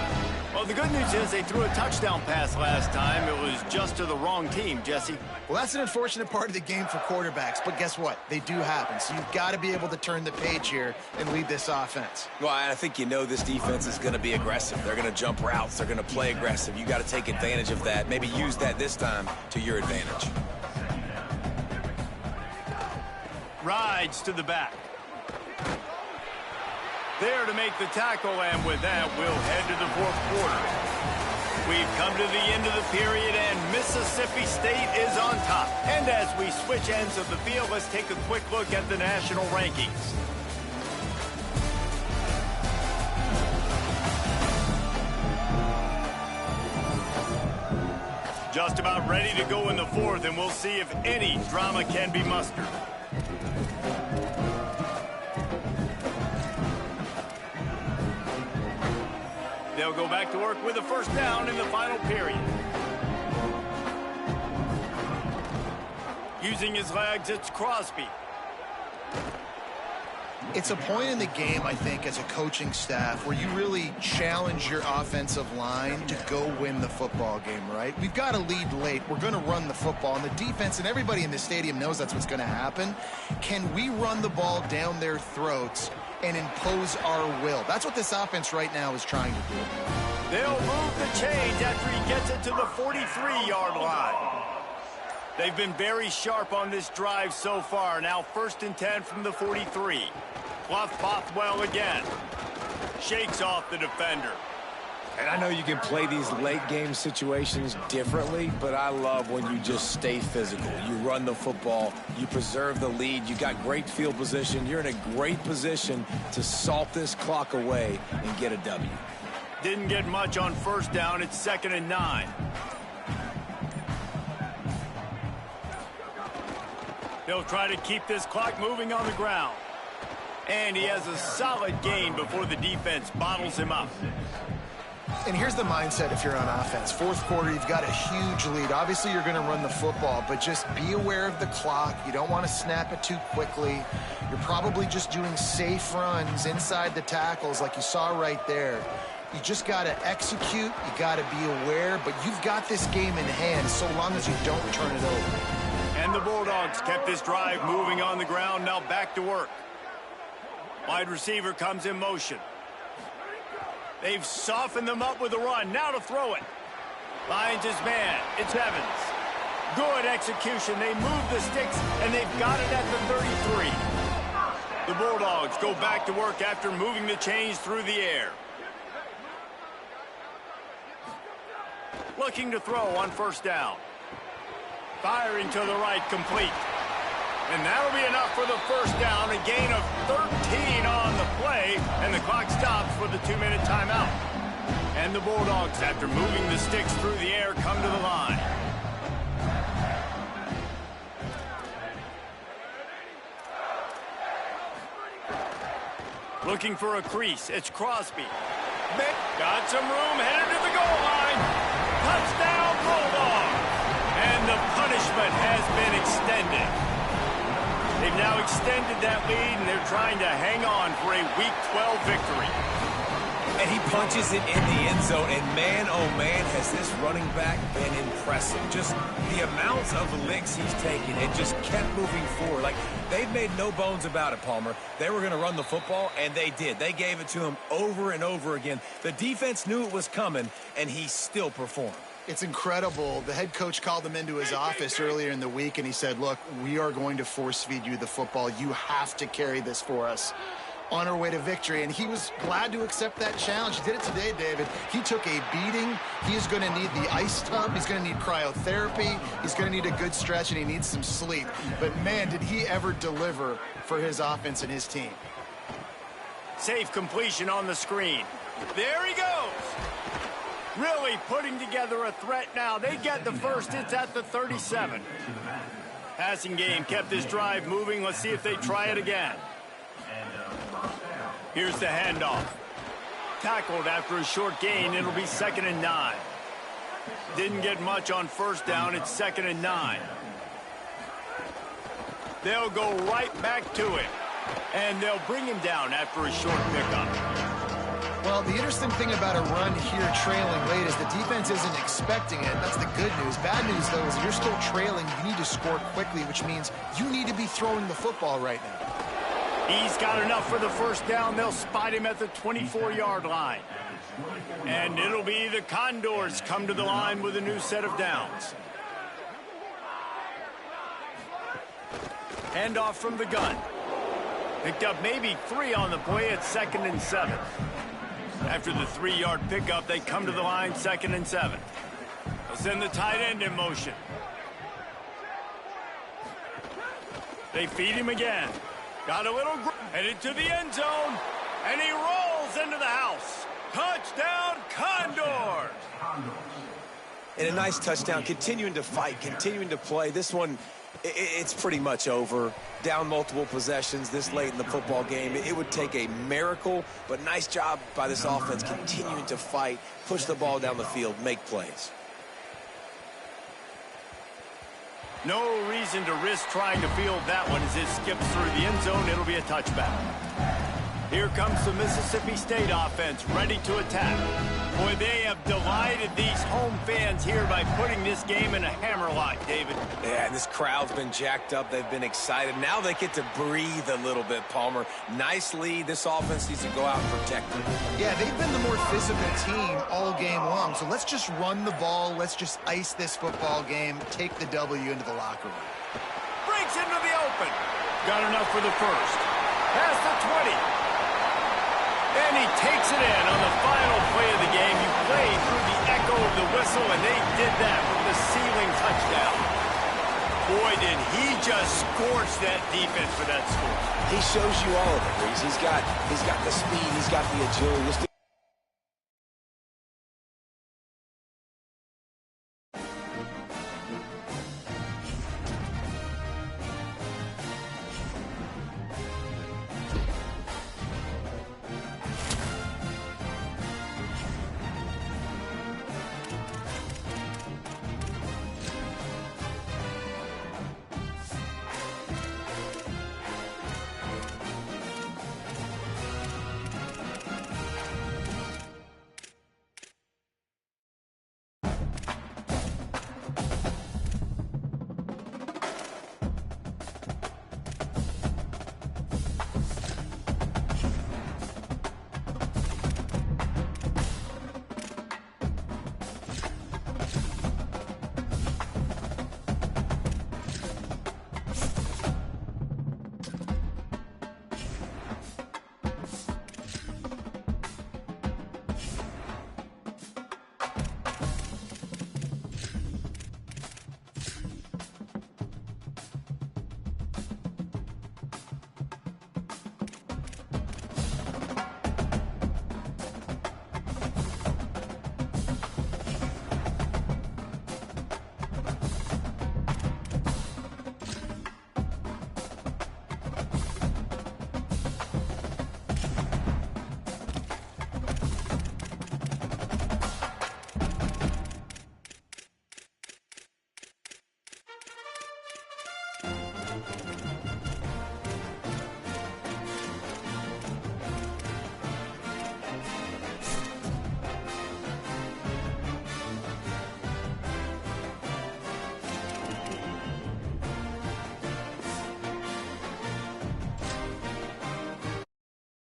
Well, the good news is they threw a touchdown pass last time. It was just to the wrong team, Jesse. Well, that's an unfortunate part of the game for quarterbacks, but guess what? They do happen. So you've got to be able to turn the page here and lead this offense. Well, I think you know this defense is going to be aggressive. They're going to jump routes. They're going to play aggressive. You got to take advantage of that. Maybe use that this time to your advantage. Rides to the back. There to make the tackle, and with that, we'll head to the fourth quarter. We've come to the end of the period, and Mississippi State is on top. And as we switch ends of the field, let's take a quick look at the national rankings. Just about ready to go in the fourth, and we'll see if any drama can be mustered. They'll go back to work with a first down in the final period. Using his legs, it's Crosby. It's a point in the game, I think, as a coaching staff where you really challenge your offensive line to go win the football game, right? We've got to lead late. We're going to run the football. And the defense and everybody in the stadium knows that's what's going to happen. Can we run the ball down their throats and impose our will? That's what this offense right now is trying to do. They'll move the chains after he gets it to the 43-yard line. They've been very sharp on this drive so far. Now 1st and 10 from the 43. Bluff Bothwell again. Shakes off the defender. And I know you can play these late game situations differently, but I love when you just stay physical. You run the football, you preserve the lead, you got great field position, you're in a great position to salt this clock away and get a W. Didn't get much on first down. It's 2nd and 9. They'll try to keep this clock moving on the ground. And he has a solid gain before the defense bottles him up. And here's the mindset if you're on offense. Fourth quarter, you've got a huge lead. Obviously, you're going to run the football, but just be aware of the clock. You don't want to snap it too quickly. You're probably just doing safe runs inside the tackles like you saw right there. You just got to execute. You got to be aware, but you've got this game in hand so long as you don't turn it over. And the Bulldogs kept this drive moving on the ground. Now back to work. Wide receiver comes in motion. They've softened them up with a run. Now to throw it. Finds his man. It's Evans. Good execution. They move the sticks, and they've got it at the 33. The Bulldogs go back to work after moving the chains through the air. Looking to throw on first down. Firing to the right, complete. And that'll be enough for the first down. A gain of 13 on the play, and the clock stops for the 2-minute timeout. And the Bulldogs, after moving the sticks through the air, come to the line. Looking for a crease. It's Crosby. Got some room, headed to the goal line. Touchdown, Bulldogs. And the punishment has been extended. They've now extended that lead, and they're trying to hang on for a Week 12 victory. And he punches it in the end zone, and man, oh man, has this running back been impressive. Just the amounts of licks he's taken, it just kept moving forward. Like, they've made no bones about it, Palmer. They were going to run the football, and they did. They gave it to him over and over again. The defense knew it was coming, and he still performed. It's incredible. The head coach called him into his office earlier in the week, and he said, look, we are going to force feed you the football. You have to carry this for us on our way to victory. And he was glad to accept that challenge. He did it today, David. He took a beating. He is going to need the ice tub. He's going to need cryotherapy. He's going to need a good stretch, and he needs some sleep. But, man, did he ever deliver for his offense and his team. Safe completion on the screen. There he goes. Really putting together a threat now. They get the first. It's at the 37. Passing game kept this drive moving. Let's see if they try it again. Here's the handoff. Tackled after a short gain. It'll be 2nd and 9. Didn't get much on first down. It's 2nd and 9. They'll go right back to it. And they'll bring him down after a short pickup. Well, the interesting thing about a run here trailing late is the defense isn't expecting it. That's the good news. Bad news, though, is you're still trailing. You need to score quickly, which means you need to be throwing the football right now. He's got enough for the first down. They'll spot him at the 24-yard line. And it'll be the Condors come to the line with a new set of downs. Handoff from the gun. Picked up maybe 3 on the play at 2nd and 7. After the 3-yard pickup, they come to the line 2nd and 7. They'll send the tight end in motion. They feed him again. Got a little headed to the end zone, and he rolls into the house. Touchdown, Condors! And a nice touchdown, continuing to fight, continuing to play. This one, it's pretty much over. Down multiple possessions this late in the football game. It would take a miracle, but nice job by this offense continuing to fight, push the ball down the field, make plays. No reason to risk trying to field that one as it skips through the end zone. It'll be a touchback. Here comes the Mississippi State offense ready to attack. Boy, they have delighted these home fans here by putting this game in a hammerlock, David. Yeah, this crowd's been jacked up. They've been excited. Now they get to breathe a little bit, Palmer. Nice lead. This offense needs to go out and protect them. Yeah, they've been the more physical team all game long. So let's just run the ball. Let's just ice this football game. Take the W into the locker room. Breaks into the open. Got enough for the first. Past the 20. And he takes it in on the final play of the game. You play through the echo of the whistle, and they did that with the ceiling touchdown. Boy, did he just scorch that defense for that score. He shows you all of it, Reese. He's got the speed. He's got the agility.